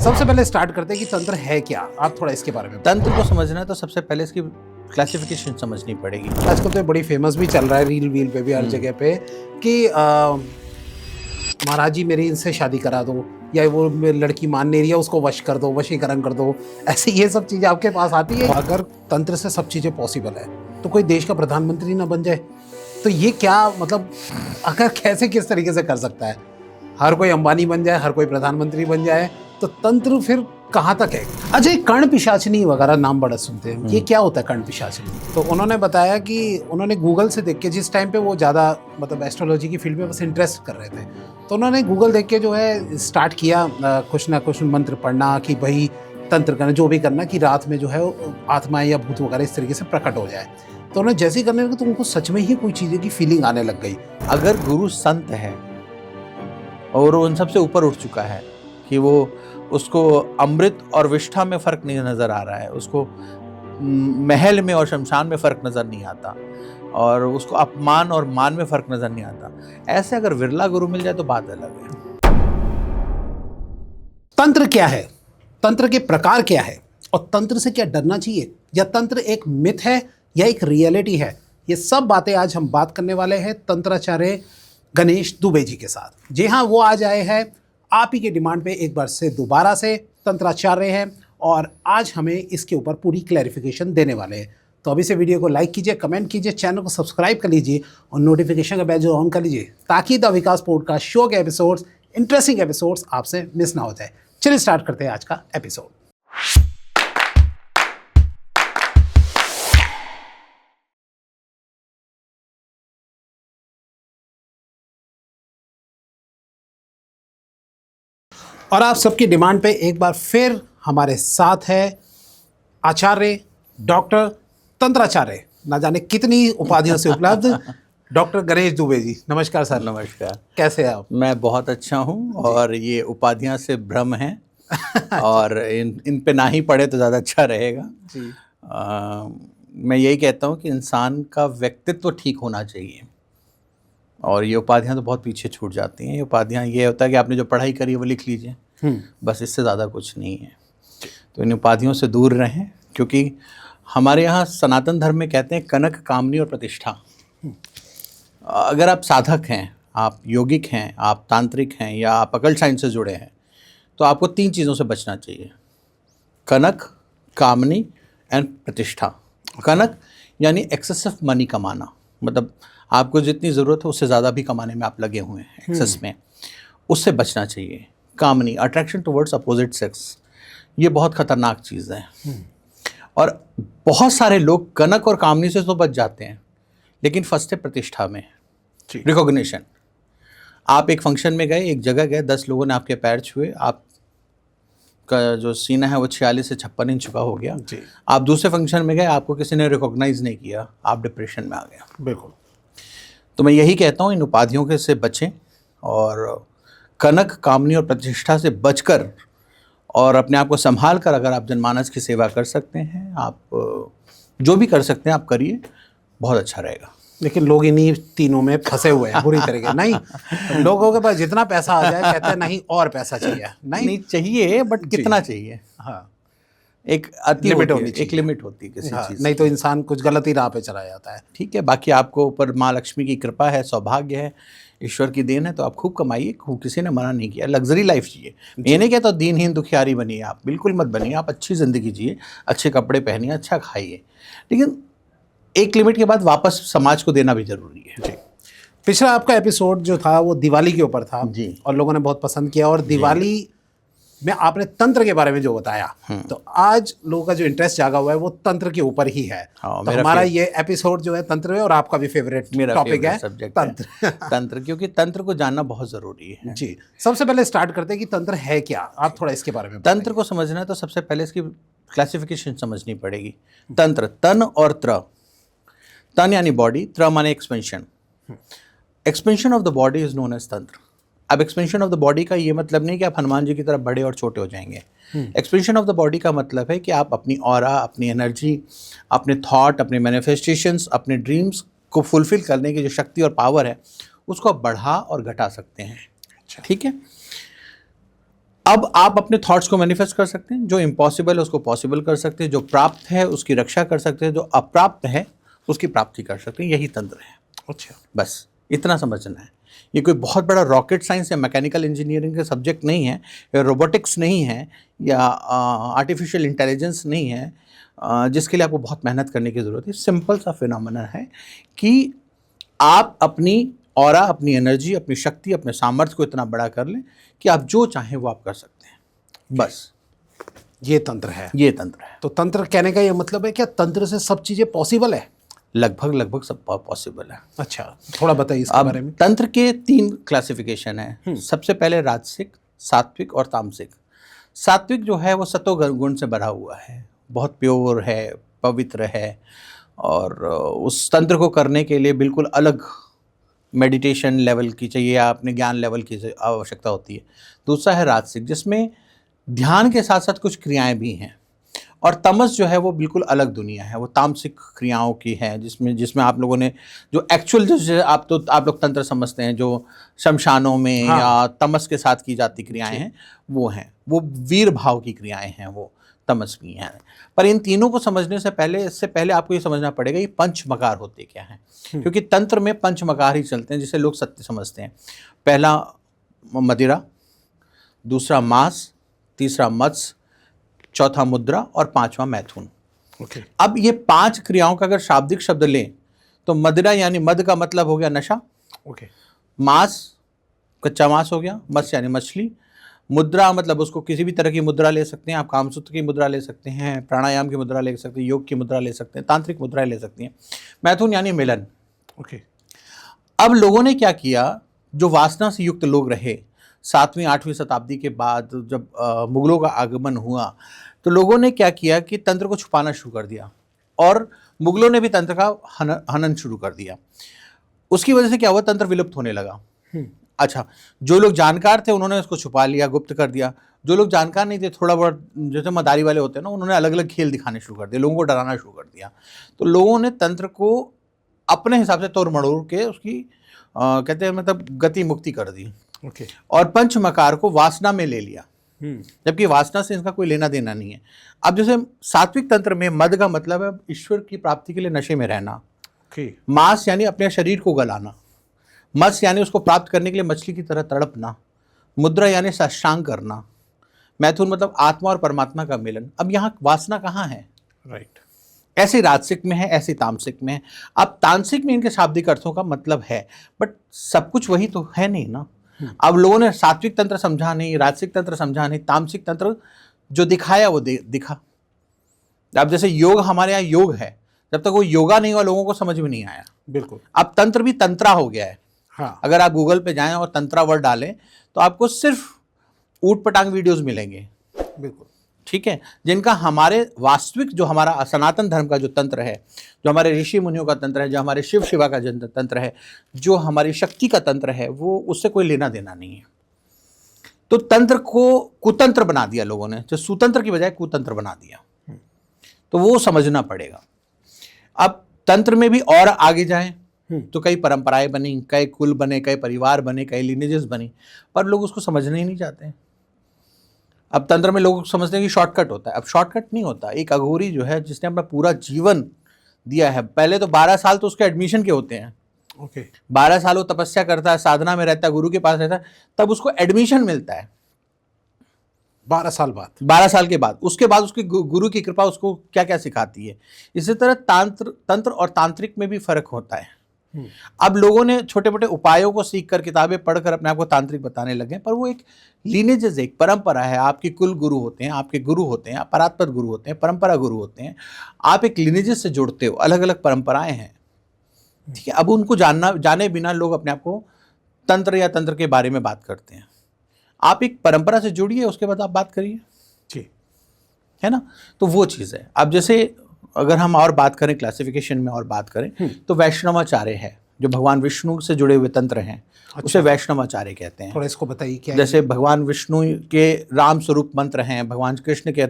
सबसे पहले स्टार्ट करते हैं कि तंत्र है क्या, आप थोड़ा इसके बारे में। तंत्र को समझना है तो सबसे पहले इसकी क्लासिफिकेशन समझनी पड़ेगी। आजकल तो बड़ी फेमस भी चल रहा है, रील वील पे भी हर जगह पे कि महाराज जी मेरी इनसे शादी करा दो, या वो लड़की मान नहीं रही है उसको वश कर दो, वशीकरण कर दो, ऐसे ये सब चीज़ें आपके पास आती है। अगर तंत्र से सब चीज़ें पॉसिबल है तो कोई देश का प्रधानमंत्री ना बन जाए तो ये क्या मतलब, अगर कैसे किस तरीके से कर सकता है? हर कोई अंबानी बन जाए, हर कोई प्रधानमंत्री बन जाए, तो तंत्र फिर कहाँ तक है? अच्छा, ये कर्ण पिशाचनी वगैरह नाम बड़ा सुनते हैं, ये क्या होता है कर्ण पिशाचनी? तो उन्होंने बताया कि उन्होंने गूगल से देख के, जिस टाइम पे वो ज़्यादा मतलब एस्ट्रोलॉजी की फील्ड में बस इंटरेस्ट कर रहे थे, तो उन्होंने गूगल देख के जो है स्टार्ट किया कुछ ना कुछ मंत्र पढ़ना कि भाई तंत्र करना, जो भी करना कि रात में जो है आत्माएं या भूत वगैरह इस तरीके से प्रकट हो जाए। तो उन्होंने जैसे ही करने लगे तो उनको सच में ही कोई चीज़ें की फीलिंग आने लग गई। अगर गुरु संत है और उन सबसे ऊपर उठ चुका है कि वो उसको अमृत और विष्ठा में फर्क नहीं नजर आ रहा है, उसको महल में और शमशान में फर्क नजर नहीं आता, और उसको अपमान और मान में फर्क नजर नहीं आता, ऐसे अगर विरला गुरु मिल जाए तो बात अलग है। तंत्र क्या है, तंत्र के प्रकार क्या है, और तंत्र से क्या डरना चाहिए, या तंत्र एक मिथ है या एक रियलिटी है, ये सब बातें आज हम बात करने वाले हैं तंत्राचार्य गणेश दुबे जी के साथ। जी हाँ, वो आज आए हैं आप ही के डिमांड पे एक बार से दोबारा से, तंत्राचार्य हैं, और आज हमें इसके ऊपर पूरी क्लैरिफिकेशन देने वाले हैं। तो अभी से वीडियो को लाइक कीजिए, कमेंट कीजिए, चैनल को सब्सक्राइब कर लीजिए और नोटिफिकेशन का बेल जो ऑन कर लीजिए, ताकि द विकास पॉडकास्ट शो के एपिसोड्स, इंटरेस्टिंग एपिसोड्स आपसे मिस ना हो जाए। चलिए स्टार्ट करते हैं आज का एपिसोड। और आप सबकी डिमांड पे एक बार फिर हमारे साथ है आचार्य डॉक्टर तंत्राचार्य, ना जाने कितनी उपाधियों से उपलब्ध डॉक्टर गणेश दुबे जी। नमस्कार सर। नमस्कार। कैसे हैं आप? मैं बहुत अच्छा हूँ, और ये उपाधियां से भ्रम है और इन पे ना ही पढ़े तो ज़्यादा अच्छा रहेगा जी। मैं यही कहता हूँ कि इंसान का व्यक्तित्व ठीक होना चाहिए, और ये उपाधियां तो बहुत पीछे छूट जाती हैं। ये उपाधियां, ये होता है कि आपने जो पढ़ाई करी है वो लिख लीजिए, बस, इससे ज़्यादा कुछ नहीं है। तो इन उपाधियों से दूर रहें, क्योंकि हमारे यहाँ सनातन धर्म में कहते हैं कनक, कामनी और प्रतिष्ठा। अगर आप साधक हैं, आप योगिक हैं, आप तांत्रिक हैं, या आप अकल्ट साइंस से जुड़े हैं, तो आपको 3 चीज़ों से बचना चाहिए: कनक, कामनी एंड प्रतिष्ठा। कनक यानी एक्सेसिव मनी कमाना, मतलब आपको जितनी ज़रूरत है उससे ज़्यादा भी कमाने में आप लगे हुए हैं एक्सेस में, उससे बचना चाहिए। कामनी, अट्रैक्शन टुवर्ड्स अपोजिट सेक्स, ये बहुत ख़तरनाक चीज़ है, और बहुत सारे लोग कनक और कामनी से तो बच जाते हैं, लेकिन फंसते प्रतिष्ठा में, रिकॉग्निशन। आप एक फंक्शन में गए, एक जगह गए, 10 लोगों ने आपके पैर छुए, आपका जो सीना है वो 46 से 56 इंच का हो गया। आप दूसरे फंक्शन में गए, आपको किसी ने रिकॉग्नाइज नहीं किया, आप डिप्रेशन में आ गया। बिल्कुल। तो मैं यही कहता हूँ, इन उपाधियों के से बचें, और कनक, कामनी और प्रतिष्ठा से बचकर और अपने आप को संभाल कर अगर आप जनमानस की सेवा कर सकते हैं, आप जो भी कर सकते हैं आप करिए, बहुत अच्छा रहेगा। लेकिन लोग इन्हीं तीनों में फंसे हुए हैं बुरी तरीके। नहीं, लोगों के पास जितना पैसा आ जाए कहते हैं नहीं और पैसा चाहिए। नहीं चाहिए, बट कितना चाहिए? हाँ, एक लिमिट होती है, एक लिमिट होती है किसी चीज़। नहीं तो इंसान कुछ गलत ही राह पे चला जाता है। ठीक है, बाकी आपको ऊपर माँ लक्ष्मी की कृपा है, सौभाग्य है, ईश्वर की देन है, तो आप खूब कमाइए, किसी ने मना नहीं किया। लग्जरी लाइफ जिए, ये नहीं कहता दीनहीन दुखियारी बनिए, आप बिल्कुल मत बनिए। आप अच्छी ज़िंदगी जिए, अच्छे कपड़े पहनिए, अच्छा खाइए, लेकिन एक लिमिट के बाद वापस समाज को देना भी जरूरी है। जी। पिछला आपका एपिसोड जो था वो दिवाली के ऊपर था जी, और लोगों ने बहुत पसंद किया, और दिवाली में आपने तंत्र के बारे में जो बताया, तो आज लोगों का जो इंटरेस्ट जागा हुआ है वो तंत्र के ऊपर ही है। तो हमारा ये एपिसोड जो है तंत्र है, और आपका भी फेवरेट टॉपिक है सब्जेक्ट तंत्र। तंत्र, क्योंकि तंत्र को जानना बहुत जरूरी है। जी। सबसे पहले स्टार्ट करते हैं कि तंत्र है क्या, आप थोड़ा इसके बारे में। तंत्र को समझना है तो सबसे पहले इसकी क्लासिफिकेशन समझनी पड़ेगी। तंत्र, तन और त्र। तन यानी बॉडी, त्र माने expansion. Expansion of the body is known as tantra. अब एक्सपेंशन ऑफ द बॉडी का ये मतलब नहीं कि आप हनुमान जी की तरह बड़े और छोटे हो जाएंगे। एक्सपेंशन ऑफ द बॉडी का मतलब है कि आप अपनी ऑरा, अपनी एनर्जी, अपने थॉट, अपने मैनिफेस्टेशंस, अपने ड्रीम्स को फुलफिल करने की जो शक्ति और पावर है, उसको आप बढ़ा और घटा सकते हैं। ठीक है। अब आप अपने थॉट्स को मैनिफेस्ट कर सकते हैं, जो इम्पॉसिबल है उसको पॉसिबल कर सकते हैं, जो प्राप्त है उसकी रक्षा कर सकते हैं, जो अप्राप्त है उसकी प्राप्ति कर सकते हैं। यही तंत्र है। अच्छा, बस इतना समझना है। ये कोई बहुत बड़ा रॉकेट साइंस या मैकेनिकल इंजीनियरिंग का सब्जेक्ट नहीं है, या रोबोटिक्स नहीं है, या आर्टिफिशियल इंटेलिजेंस नहीं है, जिसके लिए आपको बहुत मेहनत करने की ज़रूरत है। सिंपल सा फिनोमेना है कि आप अपनी ऑरा, अपनी एनर्जी, अपनी शक्ति, अपने सामर्थ्य को इतना बड़ा कर लें कि आप जो चाहें वो आप कर सकते हैं। बस ये तंत्र है। ये तंत्र है। तो तंत्र कहने का ये मतलब है क्या तंत्र से सब चीजें पॉसिबल है? लगभग सब पॉसिबल है। अच्छा, थोड़ा बताइए इसके अब बारे में। तंत्र के 3 क्लासिफिकेशन है। सबसे पहले राजसिक, सात्विक और तामसिक। सात्विक जो है वो सतो गुण से भरा हुआ है, बहुत प्योर है, पवित्र है, और उस तंत्र को करने के लिए बिल्कुल अलग मेडिटेशन लेवल की चाहिए, या अपने ज्ञान लेवल की आवश्यकता होती है। दूसरा है राजसिक, जिसमें ध्यान के साथ साथ कुछ क्रियाएं भी हैं। और तमस जो है वो बिल्कुल अलग दुनिया है, वो तामसिक क्रियाओं की है, जिसमें आप लोगों ने जो एक्चुअल जो आप लोग तंत्र समझते हैं, जो शमशानों में हाँ। या तमस के साथ की जाती क्रियाएं हैं, वो वीर भाव की क्रियाएं हैं, वो तमस की हैं। पर इन तीनों को समझने से पहले, इससे पहले आपको ये समझना पड़ेगा ये पंचमकार होते क्या हैं, क्योंकि तंत्र में पंचमकार ही चलते हैं जिसे लोग सत्य समझते हैं। पहला मदिरा, दूसरा मांस, तीसरा मत्स्य, चौथा मुद्रा और पांचवा मैथुन। ओके। अब ये 5 क्रियाओं का अगर शाब्दिक शब्द लें तो मदिरा यानी मद का मतलब हो गया नशा। ओके। मांस कच्चा मांस हो गया, मत्स्य यानी मछली। मुद्रा मतलब उसको किसी भी तरह की मुद्रा ले सकते हैं आप, कामसूत्र की मुद्रा ले सकते हैं, प्राणायाम की मुद्रा ले सकते हैं, योग की मुद्रा ले सकते हैं, तांत्रिक मुद्रा ले सकती हैं। मैथुन यानी मिलन। ओके। अब लोगों ने क्या किया, जो वासना से युक्त लोग रहे 7वीं 8वीं शताब्दी के बाद, जब मुगलों का आगमन हुआ, तो लोगों ने क्या किया कि तंत्र को छुपाना शुरू कर दिया, और मुगलों ने भी तंत्र का हनन शुरू कर दिया। उसकी वजह से क्या हुआ, तंत्र विलुप्त होने लगा। अच्छा, जो लोग जानकार थे उन्होंने उसको छुपा लिया, गुप्त कर दिया। जो लोग जानकार नहीं थे, थोड़ा बहुत जैसे मदारी वाले होते हैं ना, उन्होंने अलग अलग खेल दिखाने शुरू कर दिए, लोगों को डराना शुरू कर दिया। तो लोगों ने तंत्र को अपने हिसाब से तोड़ मड़ोड़ के उसकी कहते हैं मतलब गति मुक्ति कर दी। ओके। और पंचमकार को वासना में ले लिया, जबकि वासना से इसका कोई लेना देना नहीं है। अब जैसे सात्विक तंत्र में मद का मतलब है ईश्वर की प्राप्ति के लिए नशे में रहना। ओके। मांस यानी अपने शरीर को गलाना। मत्स्य यानी उसको प्राप्त करने के लिए मछली की तरह तड़पना। मुद्रा यानी साष्टांग करना। मैथुन मतलब आत्मा और परमात्मा का मिलन। अब यहाँ वासना कहाँ है? राइट। ऐसे राजसिक में है, ऐसे तामसिक में है। अब तामसिक में इनके शाब्दिक अर्थों का मतलब है, बट सब कुछ वही तो है नहीं ना। अब लोगों ने सात्विक तंत्र समझा नहीं, राजसिक तंत्र समझा नहीं, तामसिक तंत्र जो दिखाया वो दिखा। अब जैसे योग हमारे यहाँ योग है, जब तक वो योगा नहीं हुआ लोगों को समझ में नहीं आया। बिल्कुल। अब तंत्र भी तंत्रा हो गया है। हाँ। अगर आप गूगल पे जाएं और तंत्रा वर्ड डालें तो आपको सिर्फ ऊट पटांग वीडियोस मिलेंगे। बिल्कुल। ठीक है, जिनका हमारे वास्तविक जो हमारा सनातन धर्म का जो तंत्र है, जो हमारे ऋषि मुनियों का तंत्र है, जो हमारे शिव शिवा का तंत्र है, जो हमारी शक्ति का तंत्र है, वो उससे कोई लेना देना नहीं है। तो तंत्र को कुतंत्र बना दिया लोगों ने, जो सुतंत्र की बजाय कुतंत्र बना दिया। तो वो समझना पड़ेगा। अब तंत्र में भी और आगे जाएं तो कई परंपराएं बनी, कई कुल बने, कई परिवार बने, कई लिनेजेस बनी, पर लोग उसको समझने ही नहीं चाहते हैं। अब तंत्र में लोग समझते हैं कि शॉर्टकट होता है। अब शॉर्टकट नहीं होता। एक अघोरी जो है जिसने अपना पूरा जीवन दिया है, पहले तो 12 साल तो उसके एडमिशन के होते हैं। ओके। 12 साल वो तपस्या करता है, साधना में रहता है, गुरु के पास रहता है, तब उसको एडमिशन मिलता है 12 साल बाद। 12 साल के बाद। उसके बाद उसके गुरु की कृपा उसको क्या क्या सिखाती है। इसी तरह तंत्र और तांत्रिक में भी फर्क होता है। अब लोगों ने छोटे मोटे उपायों को सीखकर, किताबें पढ़कर अपने आप को तांत्रिक बताने लगे, पर वो एक लीनेजेस, एक परंपरा है। आपके कुल गुरु होते हैं, आपके गुरु होते हैं, परात्पर गुरु होते हैं, परंपरा गुरु होते हैं। आप एक लीनेजेस से जुड़ते हो, अलग अलग परंपराएं हैं। ठीक है, अब उनको जाने बिना लोग अपने आप को तंत्र या तंत्र के बारे में बात करते हैं। आप एक परंपरा से जुड़िए, उसके बाद आप बात करिए, जी, है ना। तो वो चीज़ है। अब जैसे अगर हम और बात करें, क्लासिफिकेशन में और बात करें, तो वैष्णवाचार्य है, जो भगवान विष्णु से जुड़े हुए तंत्र हैं। अच्छा। उसे वैष्णवाचार्य कहते हैं। थोड़ा इसको बताइए क्या जैसे भगवान विष्णु के राम स्वरूप मंत्र हैं, भगवान कृष्ण के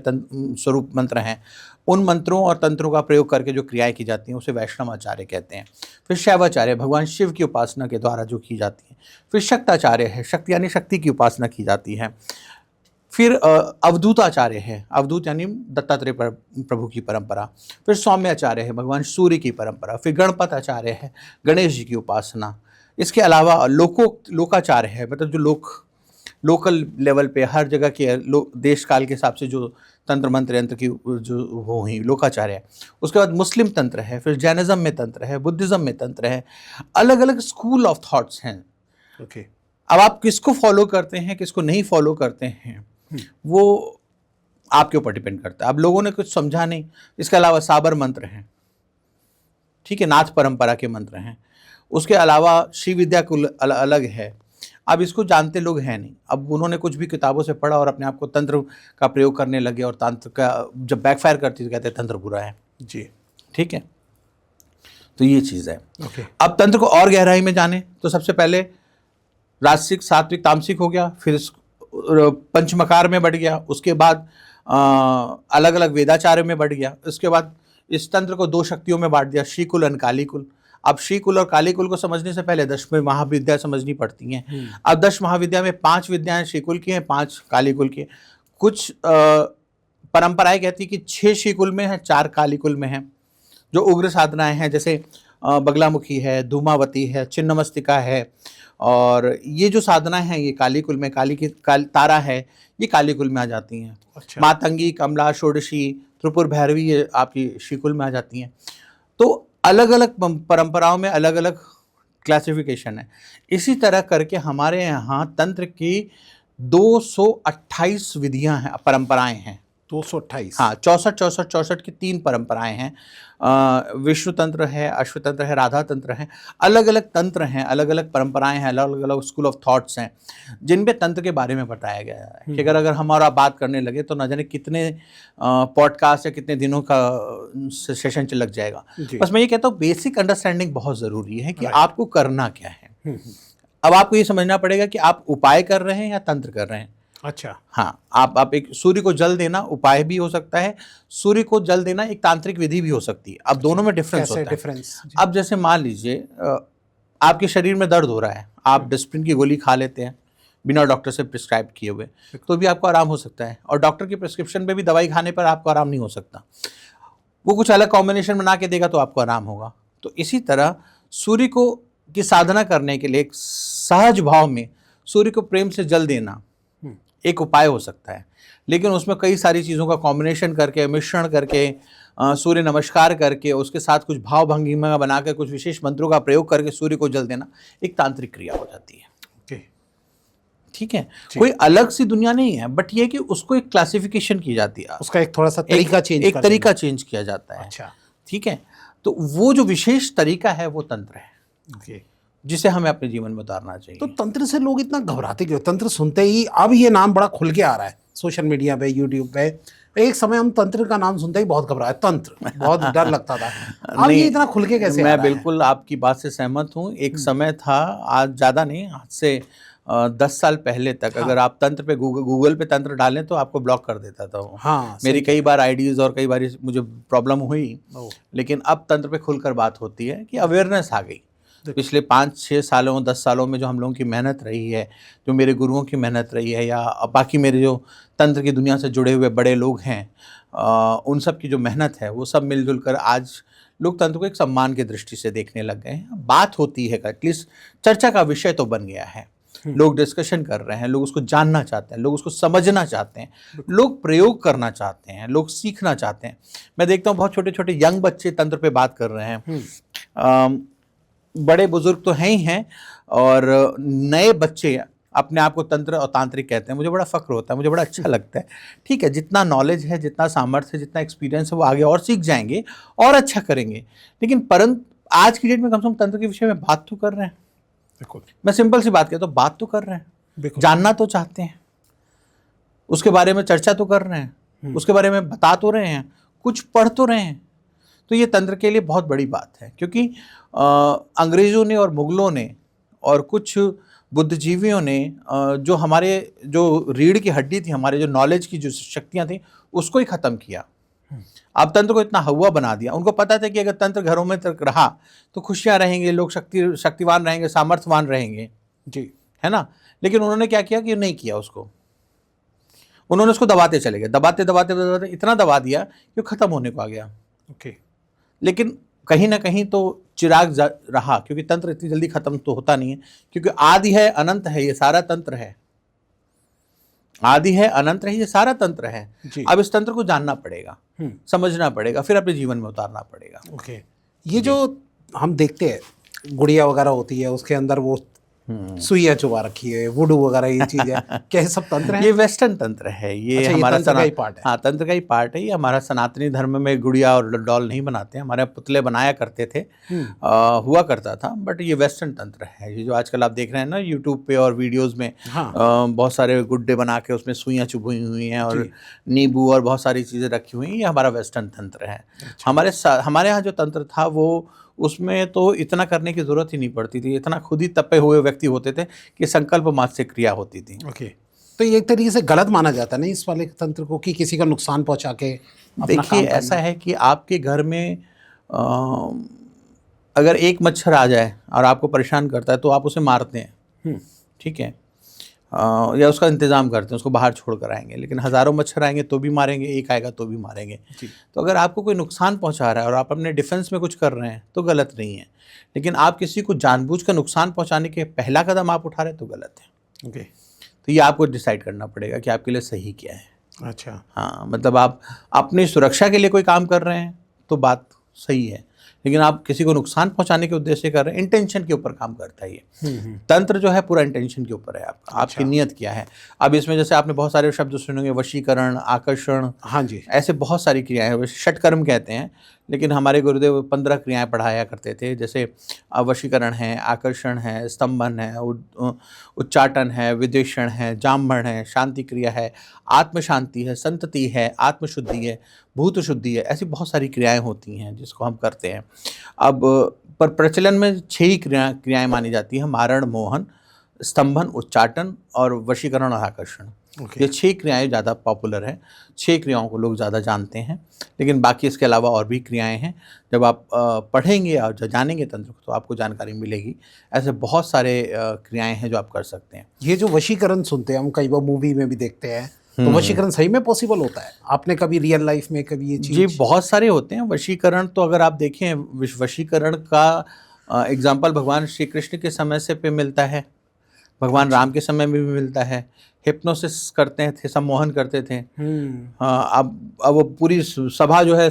स्वरूप मंत्र हैं, उन मंत्रों और तंत्रों का प्रयोग करके जो क्रियाएं की जाती हैं उसे वैष्णवाचार्य कहते हैं। फिर शैवाचार्य, भगवान शिव की उपासना के द्वारा जो की जाती है। फिर शक्ताचार्य है, शक्ति यानी शक्ति की उपासना की जाती है। फिर अवधूताचार्य है, अवधूत यानी दत्तात्रेय प्रभु की परंपरा। फिर सौम्याचार्य है, भगवान सूर्य की परंपरा। फिर गणपत आचार्य है, गणेश जी की उपासना। इसके अलावा लोकाचार्य है, मतलब जो लोकल लेवल पे हर जगह के देश काल के हिसाब से जो तंत्र मंत्र यंत्र की जो वो हुई, लोकाचार्य है। उसके बाद मुस्लिम तंत्र है, फिर जैनिज्म में तंत्र है, बुद्धिज्म में तंत्र है। अलग अलग स्कूल ऑफ थॉट्स हैं। ओके। अब आप किसको फॉलो करते हैं, किसको नहीं फॉलो करते हैं, वो आपके ऊपर डिपेंड करता है। अब लोगों ने कुछ समझा नहीं। इसके अलावा साबर मंत्र हैं, ठीक है, नाथ परंपरा के मंत्र हैं। उसके अलावा श्री विद्या कुल अलग है। अब इसको जानते लोग हैं नहीं। अब उन्होंने कुछ भी किताबों से पढ़ा और अपने आप को तंत्र का प्रयोग करने लगे, और तंत्र का जब बैकफायर करती है तो कहते हैं तंत्र बुरा है जी, ठीक है। तो ये चीज़ है। ओके। अब तंत्र को और गहराई में जाने तो सबसे पहले राजसिक, सात्विक, तामसिक हो गया, फिर पंचमकार में बढ़ गया, उसके बाद अलग अलग वेदाचार्य में बढ़ गया। उसके बाद इस तंत्र को 2 शक्तियों में बांट दिया, श्रीकुल और कालीकुल। अब श्रीकुल और कालीकुल को समझने से पहले 10 महाविद्या समझनी पड़ती हैं। अब 10 महाविद्या में 5 विद्याएं श्रीकुल की हैं, 5 कालीकुल की। कुछ परंपराएं कहती कि 6 श्रीकुल में है, 4 कालीकुल में है। जो उग्र साधनाएं हैं, जैसे बगलामुखी है, धूमावती है, छिन्नमस्तिका है, और ये जो साधनाएं हैं ये कालीकुल में, तारा है, ये कालीकुल में आ जाती हैं। अच्छा। मातंगी, कमला, षोडशी, त्रिपुर भैरवी, ये आपकी श्रीकुल में आ जाती हैं। तो अलग अलग परंपराओं में अलग अलग क्लासिफिकेशन है। इसी तरह करके हमारे यहाँ तंत्र की 228 विधियां हैं, परंपराएं हैं। 228? हाँ, 64 की 3 परंपराएं हैं। विष्णु तंत्र है, अश्व तंत्र है, राधा तंत्र है। अलग अलग तंत्र हैं, अलग अलग परंपराएं हैं, अलग अलग स्कूल ऑफ थॉट्स हैं, जिन पे तंत्र के बारे में बताया गया है कि अगर हम और आप बात करने लगे तो न जाने कितने पॉडकास्ट या कितने दिनों का सेशन लग जाएगा। बस मैं ये कहता हूँ बेसिक अंडरस्टैंडिंग बहुत ज़रूरी है कि आपको करना क्या है। अब आपको ये समझना पड़ेगा कि आप उपाय कर रहे हैं या तंत्र कर रहे हैं। अच्छा। हाँ, आप एक सूर्य को जल देना उपाय भी हो सकता है, सूर्य को जल देना एक तांत्रिक विधि भी हो सकती है। अब दोनों में डिफरेंस होता है। डिफरेंस? अब जैसे मान लीजिए आपके शरीर में दर्द हो रहा है, आप डिस्प्रिन की गोली खा लेते हैं बिना डॉक्टर से प्रिस्क्राइब किए हुए, तो भी आपको आराम हो सकता है। और डॉक्टर की प्रिस्क्रिप्शन पे भी दवाई खाने पर आपको आराम नहीं हो सकता, वो कुछ अलग कॉम्बिनेशन बना के देगा तो आपको आराम होगा। तो इसी तरह सूर्य को की साधना करने के लिए एक सहज भाव में सूर्य को प्रेम से जल देना एक उपाय हो सकता है, लेकिन उसमें कई सारी चीज़ों का कॉम्बिनेशन करके, मिश्रण करके, सूर्य नमस्कार करके, उसके साथ कुछ भाव भंगिमा बना के, कुछ विशेष मंत्रों का प्रयोग करके सूर्य को जल देना एक तांत्रिक क्रिया हो जाती है। ठीक है, कोई अलग सी दुनिया नहीं है, बट ये कि उसको एक क्लासिफिकेशन की जाती है, उसका एक थोड़ा सा तरीका एक तरीका चेंज किया जाता है। अच्छा, ठीक है, तो वो जो विशेष तरीका है वो तंत्र है, जिसे हमें अपने जीवन में उतारना चाहिए। तो तंत्र से लोग इतना घबराते क्यों? तंत्र सुनते ही अब ये नाम बड़ा खुल के आ रहा है सोशल मीडिया पे, यूट्यूब पे। एक समय हम तंत्र का नाम सुनते ही बहुत घबराए, तंत्र बहुत डर लगता था। अब ये इतना खुल के कैसे आ रहा है? मैं बिल्कुल आपकी बात से सहमत हूँ। एक समय था, आज ज़्यादा नहीं, आज से 10 साल पहले तक अगर आप तंत्र पे गूगल पे तंत्र डालें तो आपको ब्लॉक कर देता था वो। हाँ, मेरी कई बार आईडीज और कई बार मुझे प्रॉब्लम हुई, लेकिन अब तंत्र पे खुलकर बात होती है कि अवेयरनेस आ गई। पिछले 5-6 सालों 10 सालों में जो हम लोगों की मेहनत रही है, जो मेरे गुरुओं की मेहनत रही है, या बाकी मेरे जो तंत्र की दुनिया से जुड़े हुए बड़े लोग हैं, उन सब की जो मेहनत है वो सब मिलजुल कर आज लोग तंत्र को एक सम्मान की दृष्टि से देखने लग गए हैं। बात होती है, एटलीस्ट चर्चा का विषय तो बन गया है। लोग डिस्कशन कर रहे हैं, लोग उसको जानना चाहते हैं, लोग उसको समझना चाहते हैं, लोग प्रयोग करना चाहते हैं, लोग सीखना चाहते हैं। मैं देखता हूँ बहुत छोटे छोटे यंग बच्चे तंत्र पे बात कर रहे हैं। बड़े बुजुर्ग तो हैं ही हैं, और नए बच्चे अपने आप को तंत्र और तांत्रिक कहते हैं। मुझे बड़ा फक्र होता है, मुझे बड़ा अच्छा लगता है। ठीक है, जितना नॉलेज है, जितना सामर्थ्य है, जितना एक्सपीरियंस है, वो आगे और सीख जाएंगे और अच्छा करेंगे। लेकिन परंतु आज की डेट में कम से कम तंत्र के विषय में बात तो कर रहे हैं। मैं सिंपल सी बात कहता हूँ, बात तो कर रहे हैं, जानना तो चाहते हैं, उसके बारे में चर्चा तो कर रहे हैं, उसके बारे में बता तो रहे हैं, कुछ पढ़ तो रहे हैं। तो ये तंत्र के लिए बहुत बड़ी बात है, क्योंकि अंग्रेज़ों ने और मुग़लों ने और कुछ बुद्धिजीवियों ने जो हमारे जो रीढ़ की हड्डी थी, हमारे जो नॉलेज की जो शक्तियाँ थी, उसको ही ख़त्म किया। अब तंत्र को इतना हवा बना दिया। उनको पता था कि अगर तंत्र घरों में तक रहा तो खुशियाँ रहेंगे, लोग शक्तिवान रहेंगे, सामर्थ्यवान रहेंगे, जी है ना। लेकिन उन्होंने क्या किया कि नहीं किया उसको। उन्होंने उसको दबाते चले गए, दबाते दबाते दबाते इतना दबा दिया कि वो खत्म होने को आ गया। ओके। लेकिन कहीं ना कहीं तो चिराग रहा, क्योंकि तंत्र इतनी जल्दी खत्म तो होता नहीं है, क्योंकि आदि है अनंत है, ये सारा तंत्र है, आदि है अनंत है, ये सारा तंत्र है। अब इस तंत्र को जानना पड़ेगा, समझना पड़ेगा, फिर अपने जीवन में उतारना पड़ेगा। ओके। ये जो हम देखते हैं गुड़िया वगैरह होती है, उसके अंदर वो सुइयां चुबा रखी है, वुडू वगैरह, ये चीजें क्या ये सब तंत्र है? ये वेस्टर्न तंत्र है, ये अच्छा, हमारा तंत्र का ही पार्ट है। हाँ, तंत्र का ही पार्ट है। ये हमारा सनातनी धर्म में गुड़िया और डॉल नहीं बनाते हैं, हमारे पुतले बनाया करते थे, हुआ करता था, बट ये वेस्टर्न तंत्र है। ये जो आजकल आप देख रहे हैं ना यूट्यूब पे और वीडियोस में, बहुत सारे गुड्डे बना के उसमें सुइयां चुभी हुई हैं और नींबू और बहुत सारी चीज़ें रखी हुई हैं, ये हमारा वेस्टर्न तंत्र है। हमारे यहाँ जो तंत्र था वो, उसमें तो इतना करने की ज़रूरत ही नहीं पड़ती थी, इतना खुद ही तपे हुए व्यक्ति होते थे कि संकल्प मात्र से क्रिया होती थी। ओके। तो ये एक तरीके से गलत माना जाता नहीं इस वाले तंत्र को, कि किसी का नुकसान पहुंचा के अपना काम देखिए, ऐसा है कि आपके घर में अगर एक मच्छर आ जाए और आपको परेशान करता है तो आप उसे मारते हैं, ठीक है, या उसका इंतज़ाम करते हैं, उसको बाहर छोड़ कर आएंगे। लेकिन हज़ारों मच्छर आएंगे तो भी मारेंगे, एक आएगा तो भी मारेंगे। तो अगर आपको कोई नुकसान पहुंचा रहा है और आप अपने डिफेंस में कुछ कर रहे हैं तो गलत नहीं है, लेकिन आप किसी को जानबूझकर नुकसान पहुंचाने के पहला कदम आप उठा रहे हैं तो गलत है। ओके। तो ये आपको डिसाइड करना पड़ेगा कि आपके लिए सही क्या है। अच्छा। हाँ, मतलब आप अपनी सुरक्षा के लिए कोई काम कर रहे हैं तो बात सही है, लेकिन आप किसी को नुकसान पहुंचाने के उद्देश्य से कर रहे हैं, इंटेंशन के ऊपर काम करता है ये। तंत्र जो है पूरा इंटेंशन के ऊपर है, आपकी नीयत क्या है। अब इसमें जैसे आपने बहुत सारे शब्द सुनेंगे, वशीकरण, आकर्षण, हाँ जी, ऐसे बहुत सारी क्रियाएं हैं, षटकर्म कहते हैं, लेकिन हमारे गुरुदेव 15 क्रियाएं पढ़ाया करते थे। जैसे वशीकरण है, आकर्षण है, स्तंभन है, उच्चाटन है, विदेशण है, जामण है, शांति क्रिया है, आत्म शांति है, संतति है, आत्मशुद्धि है, भूत शुद्धि है, ऐसी बहुत सारी क्रियाएं होती हैं जिसको हम करते हैं। अब पर प्रचलन में 6 ही क्रियाएं मानी जाती हैं: मारण, मोहन, स्तंभन, उच्चाटन और वशीकरण और आकर्षण। ये 6 क्रियाएं ज़्यादा पॉपुलर हैं, 6 क्रियाओं को लोग ज़्यादा जानते हैं, लेकिन बाकी इसके अलावा और भी क्रियाएं हैं। जब आप पढ़ेंगे और जानेंगे तंत्र को तो आपको जानकारी मिलेगी। ऐसे बहुत सारे क्रियाएं हैं जो आप कर सकते हैं। ये जो वशीकरण सुनते हैं हम, कई बार मूवी में भी देखते हैं, तो वशीकरण सही में पॉसिबल होता है? आपने कभी रियल लाइफ में कभी ये चीज़? जी, बहुत सारे होते हैं वशीकरण। तो अगर आप देखें, वशीकरण का एग्जाम्पल भगवान श्री कृष्ण के समय से पे मिलता है, भगवान राम के समय में भी मिलता है। हिप्नोसिस करते थे, सम्मोहन करते थे। हाँ, अब वो पूरी सभा जो है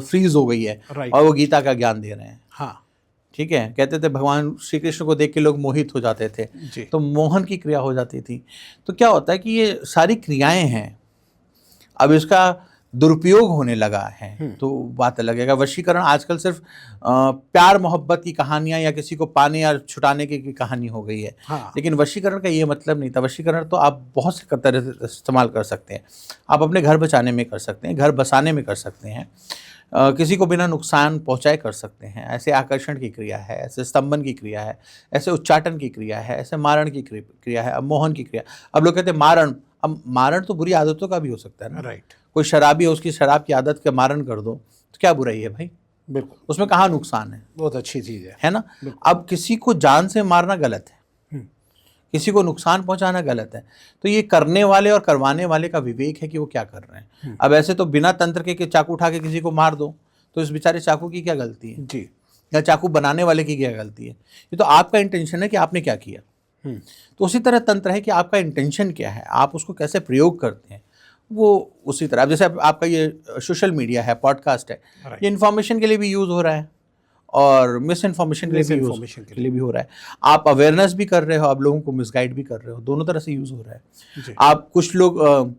फ्रीज हो गई है और वो गीता का ज्ञान दे रहे हैं। हाँ, ठीक है, कहते थे भगवान श्री कृष्ण को देख के लोग मोहित हो जाते थे, तो मोहन की क्रिया हो जाती थी। तो क्या होता है कि ये सारी क्रियाएं हैं, अब इसका दुरुपयोग होने लगा है तो बात अलग है। वशीकरण आजकल सिर्फ प्यार मोहब्बत की कहानियां या किसी को पाने या छुटाने की कहानी हो गई है। हाँ। लेकिन वशीकरण का ये मतलब नहीं था। वशीकरण तो आप बहुत से तरह से इस्तेमाल कर सकते हैं। आप अपने घर बचाने में कर सकते हैं, घर बसाने में कर सकते हैं, किसी को बिना नुकसान पहुंचाए कर सकते हैं। ऐसे आकर्षण की क्रिया है, ऐसे स्तंभन की क्रिया है, ऐसे उच्चाटन की क्रिया है, ऐसे मारण की क्रिया है, अब मोहन की क्रिया। अब लोग कहते हैं मारण, अब मारण तो बुरी आदतों का भी हो सकता है ना। राइट। कोई शराबी है, उसकी शराब की आदत का मारण कर दो तो क्या बुराई है भाई? बिल्कुल, उसमें कहाँ नुकसान है? बहुत अच्छी चीज़ है ना। अब किसी को जान से मारना गलत है, किसी को नुकसान पहुंचाना गलत है। तो ये करने वाले और करवाने वाले का विवेक है कि वो क्या कर रहे हैं। अब ऐसे तो बिना तंत्र के चाकू उठा के किसी को मार दो तो इस बेचारे चाकू की क्या गलती है जी, या चाकू बनाने वाले की क्या गलती है? ये तो आपका इंटेंशन है कि आपने क्या किया। तो उसी तरह तंत्र है कि आपका इंटेंशन क्या है, आप उसको कैसे प्रयोग करते हैं, वो उसी तरह। अब जैसे आपका ये सोशल मीडिया है, पॉडकास्ट है, ये इन्फॉर्मेशन के लिए भी यूज़ हो रहा है और मिस इन्फॉर्मेशन के लिए भी हो रहा है। आप अवेयरनेस भी कर रहे हो, आप लोगों को मिसगाइड भी कर रहे हो, दोनों तरह से यूज़ हो रहा है। आप कुछ लोग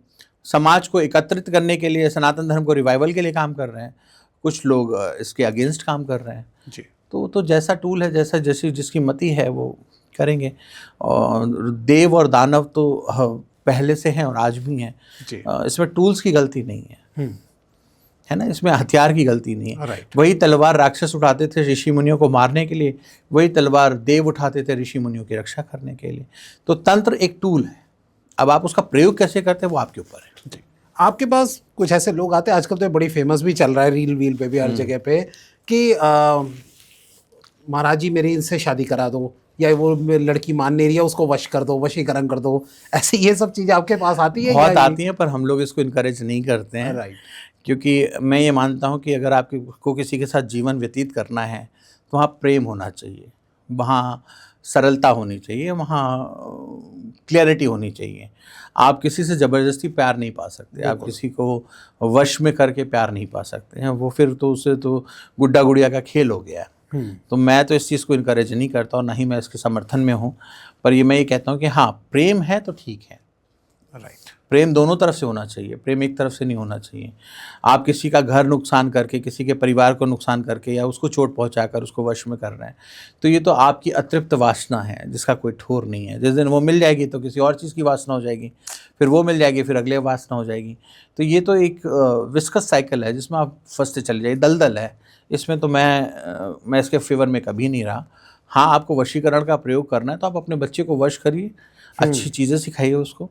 समाज को एकत्रित करने के लिए, सनातन धर्म को रिवाइवल के लिए काम कर रहे हैं, कुछ लोग इसके अगेंस्ट काम कर रहे हैं जी। तो जैसा टूल है, जैसी जिसकी मति है वो करेंगे। और देव और दानव तो पहले से हैं और आज भी हैं। इसमें टूल्स की गलती नहीं है ना, इसमें हथियार की गलती नहीं है। वही तलवार राक्षस उठाते थे ऋषि मुनियों को मारने के लिए, वही तलवार देव उठाते थे ऋषि मुनियों की रक्षा करने के लिए। तो तंत्र एक टूल है, अब आप उसका प्रयोग कैसे करते हैं वो आपके ऊपर है जी। आपके पास कुछ ऐसे लोग आते हैं, आजकल तो बड़ी फेमस भी चल रहा है, रील वील पे भी हर जगह पे, कि महाराज जी मेरी इनसे शादी करा दो, या वो लड़की मान नहीं रही है उसको वश कर दो, वशीकरण कर दो, ऐसे ये सब चीजें आपके पास आती है? बहुत आती हैं, पर हम लोग इसको इनकरेज नहीं करते हैं। राइट। क्योंकि मैं ये मानता हूँ कि अगर आपको किसी के साथ जीवन व्यतीत करना है तो वहाँ प्रेम होना चाहिए, वहाँ सरलता होनी चाहिए, वहाँ क्लैरिटी होनी चाहिए। आप किसी से ज़बरदस्ती प्यार नहीं पा सकते, आप किसी को वश में करके प्यार नहीं पा सकते हैं। वो फिर तो उससे तो गुड्डा गुड़िया का खेल हो गया। तो मैं तो इस चीज़ को इनकरेज नहीं करता और ना ही मैं इसके समर्थन में हूँ। पर ये मैं ये कहता हूँ कि हाँ, प्रेम है तो ठीक है। राइट। प्रेम दोनों तरफ से होना चाहिए, प्रेम एक तरफ से नहीं होना चाहिए। आप किसी का घर नुकसान करके, किसी के परिवार को नुकसान करके या उसको चोट पहुंचाकर उसको वश में कर रहे हैं, तो ये तो आपकी अतृप्त वासना है जिसका कोई ठोर नहीं है। जिस दिन वो मिल जाएगी तो किसी और चीज़ की वासना हो जाएगी, फिर वो मिल जाएगी, फिर अगले वासना हो जाएगी। तो ये तो एक विस्कस साइकिल है जिसमें आप फंसते चले जाइए, दलदल है। इसमें तो मैं इसके फेवर में कभी नहीं रहा। हाँ, आपको वशीकरण का प्रयोग करना है तो आप अपने बच्चे को वश करिए, अच्छी चीज़ें सिखाइए उसको।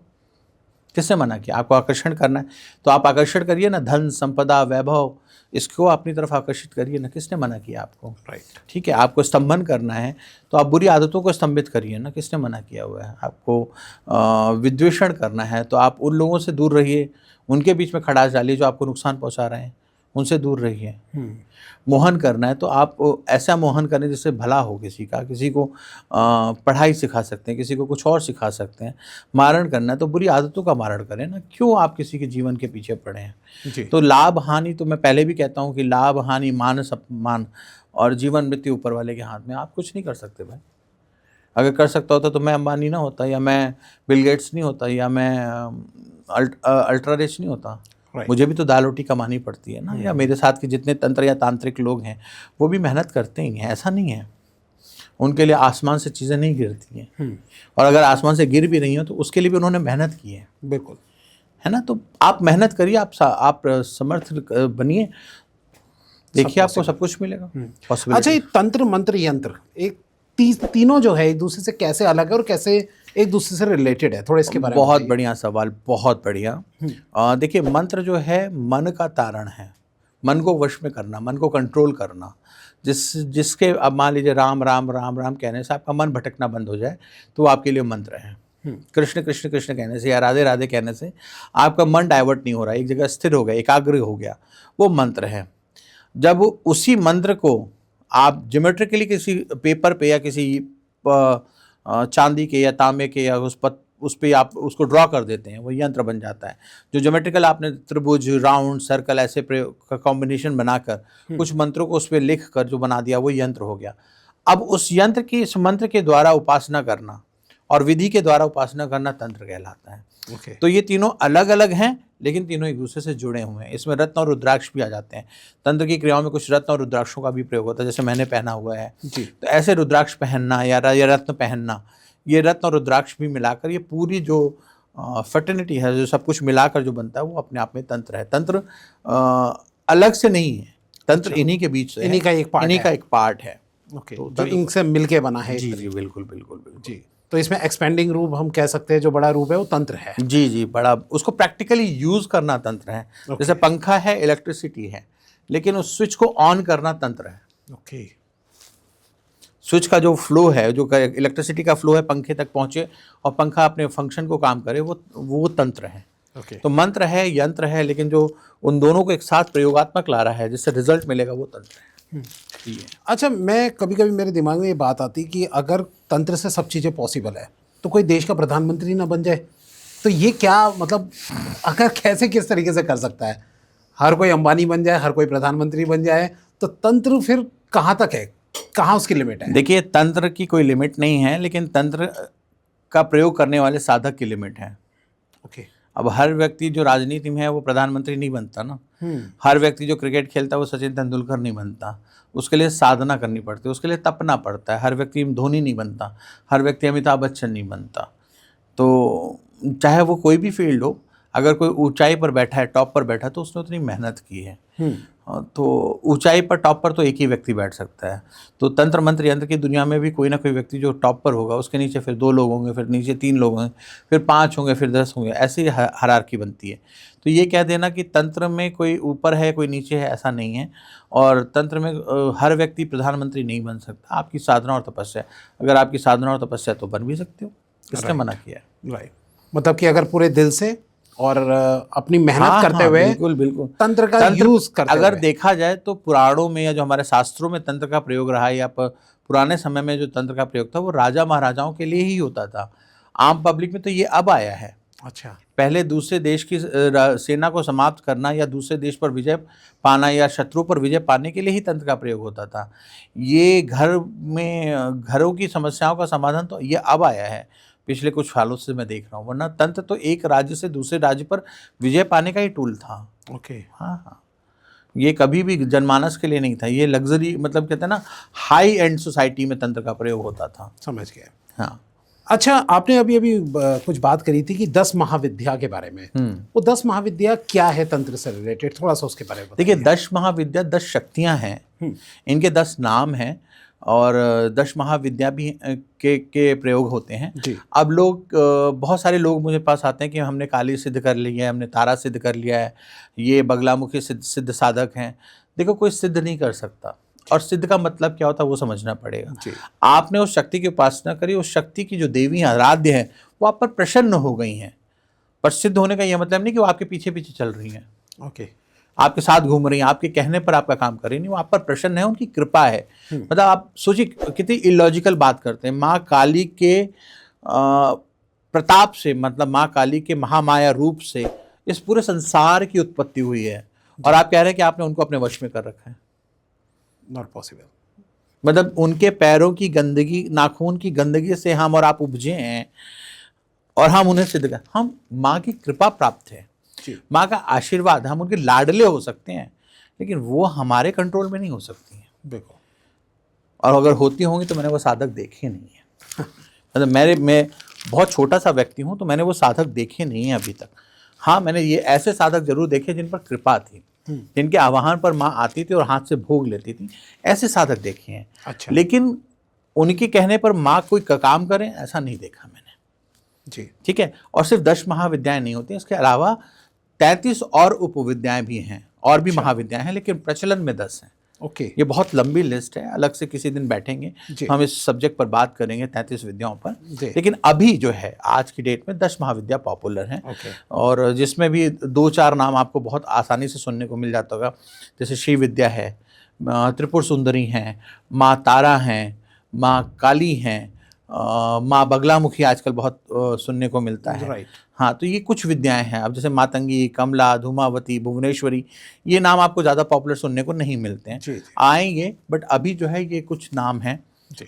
किसने मना किया? आपको आकर्षण करना है तो आप आकर्षण करिए ना, धन संपदा वैभव, इसको अपनी तरफ आकर्षित करिए ना। किसने मना किया आपको? राइट। ठीक है, आपको स्तंभन करना है तो आप बुरी आदतों को स्तंभित करिए ना। किसने मना किया हुआ है? आपको विद्वेषण करना है तो आप उन लोगों से दूर रहिए, उनके बीच में खटास डालिए जो आपको नुकसान पहुंचा रहे हैं, उनसे दूर रहिए। मोहन करना है तो आप ऐसा मोहन करें जिससे भला हो किसी का। किसी को पढ़ाई सिखा सकते हैं, किसी को कुछ और सिखा सकते हैं। मारण करना है तो बुरी आदतों का मारण करें ना। क्यों आप किसी के जीवन के पीछे पड़े हैं? जी। तो लाभ हानि, तो मैं पहले भी कहता हूँ कि लाभ हानि, मान अपमान और जीवन मृत्यु ऊपर वाले के हाथ में। आप कुछ नहीं कर सकते भाई। अगर कर सकता होता तो मैं अंबानी ना होता, या मैं बिल गेट्स नहीं होता, या मैं अल्ट्रा रिच नहीं होता। मुझे भी तो दाल रोटी कमानी पड़ती है ना। या मेरे साथ के जितने तंत्र या तांत्रिक लोग हैं वो भी मेहनत करते ही हैं, ऐसा नहीं है। उनके लिए आसमान से चीज़ें नहीं गिरती हैं, और अगर आसमान से गिर भी रही हो तो उसके लिए भी उन्होंने मेहनत की है। बिल्कुल, है ना। तो आप मेहनत करिए, आप समर्थ बनिए, देखिए आपको सब कुछ मिलेगा। अच्छा, ये तंत्र मंत्र यंत्र एक तीनों जो है एक दूसरे से कैसे अलग है और कैसे एक दूसरे से रिलेटेड है? थोड़ा इसके बारे में बहुत बढ़िया सवाल, बहुत बढ़िया। देखिए, मंत्र जो है मन का तारण है, मन को वश में करना, मन को कंट्रोल करना। जिसके अब मान लीजिए राम राम राम राम कहने से आपका मन भटकना बंद हो जाए तो वो आपके लिए मंत्र है। कृष्ण कृष्ण कृष्ण कहने से या राधे राधे कहने से आपका मन डाइवर्ट नहीं हो रहा, एक जगह स्थिर हो गया, एकाग्र हो गया, वो मंत्र है। जब उसी मंत्र को आप ज्योमेट्रिकली किसी पेपर पे या किसी चांदी के या तांबे के या उस पे आप उसको ड्रॉ कर देते हैं, वो यंत्र बन जाता है। जो ज्योमेट्रिकल आपने त्रिभुज, राउंड, सर्कल ऐसे का कॉम्बिनेशन बनाकर कुछ मंत्रों को उस पर लिख कर जो बना दिया, वो यंत्र हो गया। अब उस यंत्र की, इस मंत्र के द्वारा उपासना करना और विधि के द्वारा उपासना करना तंत्र कहलाता है। तो ये तीनों अलग अलग हैं लेकिन तीनों एक दूसरे से जुड़े हुए हैं। इसमें रत्न और रुद्राक्ष भी आ जाते हैं। तंत्र की क्रियाओं में कुछ रत्न और रुद्राक्षों का भी प्रयोग होता है, जैसे मैंने पहना हुआ है जी। तो ऐसे रुद्राक्ष पहनना या रत्न पहनना, ये रत्न और रुद्राक्ष भी मिलाकर ये पूरी जो फर्टिनिटी है, जो सब कुछ मिलाकर जो बनता है, वो अपने आप में तंत्र है। तंत्र अलग से नहीं है, तंत्र इन्हीं के बीच से, इन्हीं का एक पार्ट है। ओके, जो इनसे मिलके बना है। जी जी, बिल्कुल बिल्कुल बिल्कुल जी। तो इसमें एक्सपेंडिंग रूप हम कह सकते हैं, जो बड़ा रूप है वो तंत्र है। जी जी, बड़ा, उसको प्रैक्टिकली यूज करना तंत्र है। जैसे पंखा है, इलेक्ट्रिसिटी है, लेकिन उस स्विच को ऑन करना तंत्र है। ओके। स्विच का जो फ्लो है, जो इलेक्ट्रिसिटी का फ्लो है, पंखे तक पहुंचे और पंखा अपने फंक्शन को काम करे, वो तंत्र है। तो मंत्र है, यंत्र है, लेकिन जो उन दोनों को एक साथ प्रयोगात्मक ला रहा है जिससे रिजल्ट मिलेगा, वो तंत्र है। अच्छा, मैं कभी कभी मेरे दिमाग में ये बात आती कि अगर तंत्र से सब चीज़ें पॉसिबल है तो कोई देश का प्रधानमंत्री ना बन जाए, तो ये क्या मतलब, अगर कैसे किस तरीके से कर सकता है? हर कोई अंबानी बन जाए, हर कोई प्रधानमंत्री बन जाए, तो तंत्र फिर कहाँ तक है, कहाँ उसकी लिमिट है? देखिए, तंत्र की कोई लिमिट नहीं है, लेकिन तंत्र का प्रयोग करने वाले साधक की लिमिट है। ओके। अब हर व्यक्ति जो राजनीति में है वो प्रधानमंत्री नहीं बनता ना। हर व्यक्ति जो क्रिकेट खेलता है वो सचिन तेंदुलकर नहीं बनता। उसके लिए साधना करनी पड़ती है, उसके लिए तपना पड़ता है। हर व्यक्ति धोनी नहीं बनता, हर व्यक्ति अमिताभ बच्चन नहीं बनता। तो चाहे वो कोई भी फील्ड हो, अगर कोई ऊंचाई पर बैठा है, टॉप पर बैठा है, तो उसने उतनी मेहनत की है। तो ऊंचाई पर, टॉप पर तो एक ही व्यक्ति बैठ सकता है। तो तंत्र मंत्र यंत्र की दुनिया में भी कोई ना कोई व्यक्ति जो टॉप पर होगा, उसके नीचे फिर 2 लोग होंगे, फिर नीचे 3 लोग होंगे, फिर 5 होंगे, फिर 10 होंगे, ऐसी हायरार्की बनती है। तो ये कह देना कि तंत्र में कोई ऊपर है कोई नीचे है, ऐसा नहीं है। और तंत्र में हर व्यक्ति प्रधानमंत्री नहीं बन सकता। आपकी साधना और तपस्या, अगर आपकी साधना और तपस्या तो बन भी सकते हो, किसने मना किया है? राइट, मतलब कि अगर पूरे दिल से और अपनी मेहनत करते हुए, बिल्कुल बिल्कुल, तंत्र का यूज करते अगर हुए। देखा जाए तो पुराणों में या जो हमारे शास्त्रों में तंत्र का प्रयोग रहा है, या पुराने समय में जो तंत्र का प्रयोग था वो राजा महाराजाओं के लिए ही होता था। आम पब्लिक में तो ये अब आया है। अच्छा, पहले दूसरे देश की सेना को समाप्त करना या दूसरे देश पर विजय पाना या शत्रु पर विजय पाने के लिए ही तंत्र का प्रयोग होता था। ये घरों की समस्याओं का समाधान तो ये अब आया है, पिछले कुछ सालों से मैं देख रहा हूँ। वरना तंत्र तो एक राज्य से दूसरे राज्य पर विजय पाने का ही टूल था। ओके। हाँ, ये कभी भी जनमानस के लिए नहीं था। ये लग्जरी, मतलब कहते हैं ना, हाई एंड सोसाइटी में तंत्र का प्रयोग होता था। समझ गया। हाँ। अच्छा, आपने अभी कुछ बात करी थी कि 10 महाविद्या के बारे में। वो 10 महाविद्या क्या है तंत्र से रिलेटेड, थोड़ा सा उसके बारे में बताइए। देखिए, 10 महाविद्या 10 शक्तियाँ हैं, इनके 10 नाम हैं और 10 महाविद्या भी के प्रयोग होते हैं जी। अब लोग बहुत सारे लोग मुझे पास आते हैं कि हमने काली सिद्ध कर लिया है, हमने तारा सिद्ध कर लिया है, ये बगलामुखी सिद्ध साधक हैं। देखो, कोई सिद्ध नहीं कर सकता, और सिद्ध का मतलब क्या होता है वो समझना पड़ेगा। जी। आपने उस शक्ति की उपासना करी, उस शक्ति की जो देवी आराध्य है वो आप पर प्रसन्न हो गई हैं। पर सिद्ध होने का यह मतलब नहीं कि वो आपके पीछे पीछे चल रही हैं, ओके, आपके साथ घूम रही हैं, आपके कहने पर आपका काम कर रही नहीं, वो आप पर प्रसन्न है, उनकी कृपा है। मतलब आप सोचिए कितनी इलॉजिकल बात करते हैं। माँ काली के प्रताप से, मतलब माँ काली के महामाया रूप से इस पूरे संसार की उत्पत्ति हुई है, और आप कह रहे हैं कि आपने उनको अपने वश में कर रखा है। Not possible. मतलब उनके पैरों की गंदगी, नाखून की गंदगी से हम और आप उपजे हैं, और हम उन्हें सिद्ध कर, हम माँ की कृपा प्राप्त है, माँ का आशीर्वाद, हम उनके लाडले हो सकते हैं, लेकिन वो हमारे कंट्रोल में नहीं हो सकती हैं। बिल्कुल। और अगर होती होंगी तो मैंने वो साधक देखे नहीं है। मतलब मैं बहुत छोटा सा व्यक्ति हूँ, तो मैंने वो साधक देखे नहीं है अभी तक। हाँ, मैंने ये ऐसे साधक जरूर देखे जिन पर कृपा थी, जिनके आवाहन पर माँ आती थी और हाथ से भोग लेती थी, ऐसे साधक देखे हैं। अच्छा। लेकिन उनके कहने पर माँ कोई काम करे, ऐसा नहीं देखा मैंने। जी, ठीक है। और सिर्फ 10 महाविद्याएं नहीं होती, इसके अलावा 33 और उपविद्याएं भी हैं, और भी महाविद्याएं हैं, लेकिन प्रचलन में 10 हैं। ओके। ये बहुत लंबी लिस्ट है, अलग से किसी दिन बैठेंगे हम इस सब्जेक्ट पर बात करेंगे 33 विद्याओं पर। लेकिन अभी जो है आज की डेट में 10 महाविद्या पॉपुलर हैं। और जिसमें भी 2-4 नाम आपको बहुत आसानी से सुनने को मिल जाता होगा, जैसे श्री विद्या है, त्रिपुर सुंदरी हैं, माँ तारा हैं, माँ काली हैं, माँ बगलामुखी आजकल बहुत सुनने को मिलता है। हाँ, तो ये कुछ विद्याएं हैं। अब जैसे मातंगी, कमला, धूमावती, भुवनेश्वरी, ये नाम आपको ज़्यादा पॉपुलर सुनने को नहीं मिलते हैं, आएंगे, बट अभी जो है ये कुछ नाम हैं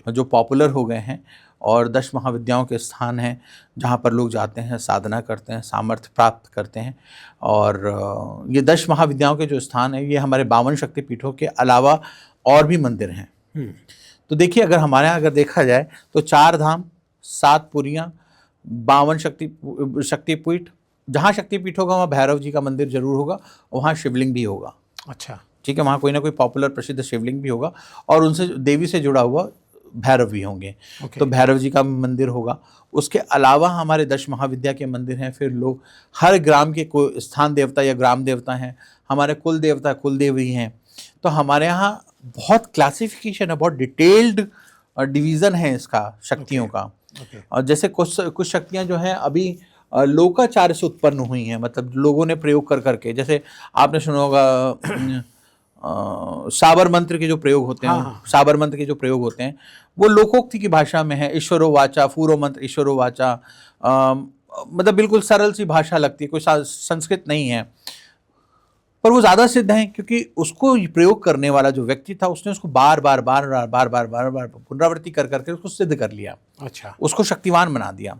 जो पॉपुलर हो गए हैं। और 10 महाविद्याओं के स्थान हैं जहाँ पर लोग जाते हैं, साधना करते हैं, सामर्थ्य प्राप्त करते हैं। और ये 10 महाविद्याओं के जो स्थान हैं, ये हमारे 52 शक्तिपीठों के अलावा और भी मंदिर हैं। तो देखिए, अगर हमारे यहाँ अगर देखा जाए तो 4 धाम, 7 पुरियाँ, 52 शक्तिपीठ, जहाँ शक्तिपीठ होगा वहाँ भैरव जी का मंदिर जरूर होगा, वहाँ शिवलिंग भी होगा। अच्छा, ठीक है, वहाँ कोई ना कोई पॉपुलर प्रसिद्ध शिवलिंग भी होगा, और उनसे देवी से जुड़ा हुआ भैरव भी होंगे। तो भैरव जी का मंदिर होगा। उसके अलावा हमारे 10 महाविद्या के मंदिर हैं। फिर लोग हर ग्राम के कोई स्थान देवता या ग्राम देवता हैं, हमारे कुल देवता कुल देवी हैं। तो हमारे यहाँ बहुत क्लासिफिकेशन है, बहुत डिटेल्ड डिवीज़न है इसका, शक्तियों का। और जैसे कुछ शक्तियाँ जो हैं अभी लोकाचार से उत्पन्न हुई हैं, मतलब लोगों ने प्रयोग कर करके, जैसे आपने सुना होगा साबर मंत्र के जो प्रयोग होते हैं, साबर मंत्र के जो प्रयोग होते हैं वो लोकोक्ति की भाषा में है। ईश्वरो वाचा, पूर्व मंत्र ईश्वरो वाचा, मतलब बिल्कुल सरल सी भाषा लगती है, कोई संस्कृत नहीं है, पर वो ज़्यादा सिद्ध हैं क्योंकि उसको प्रयोग करने वाला जो व्यक्ति था उसने उसको बार बार पुनरावृत्ति कर करके उसको सिद्ध कर लिया। अच्छा, उसको शक्तिवान बना दिया।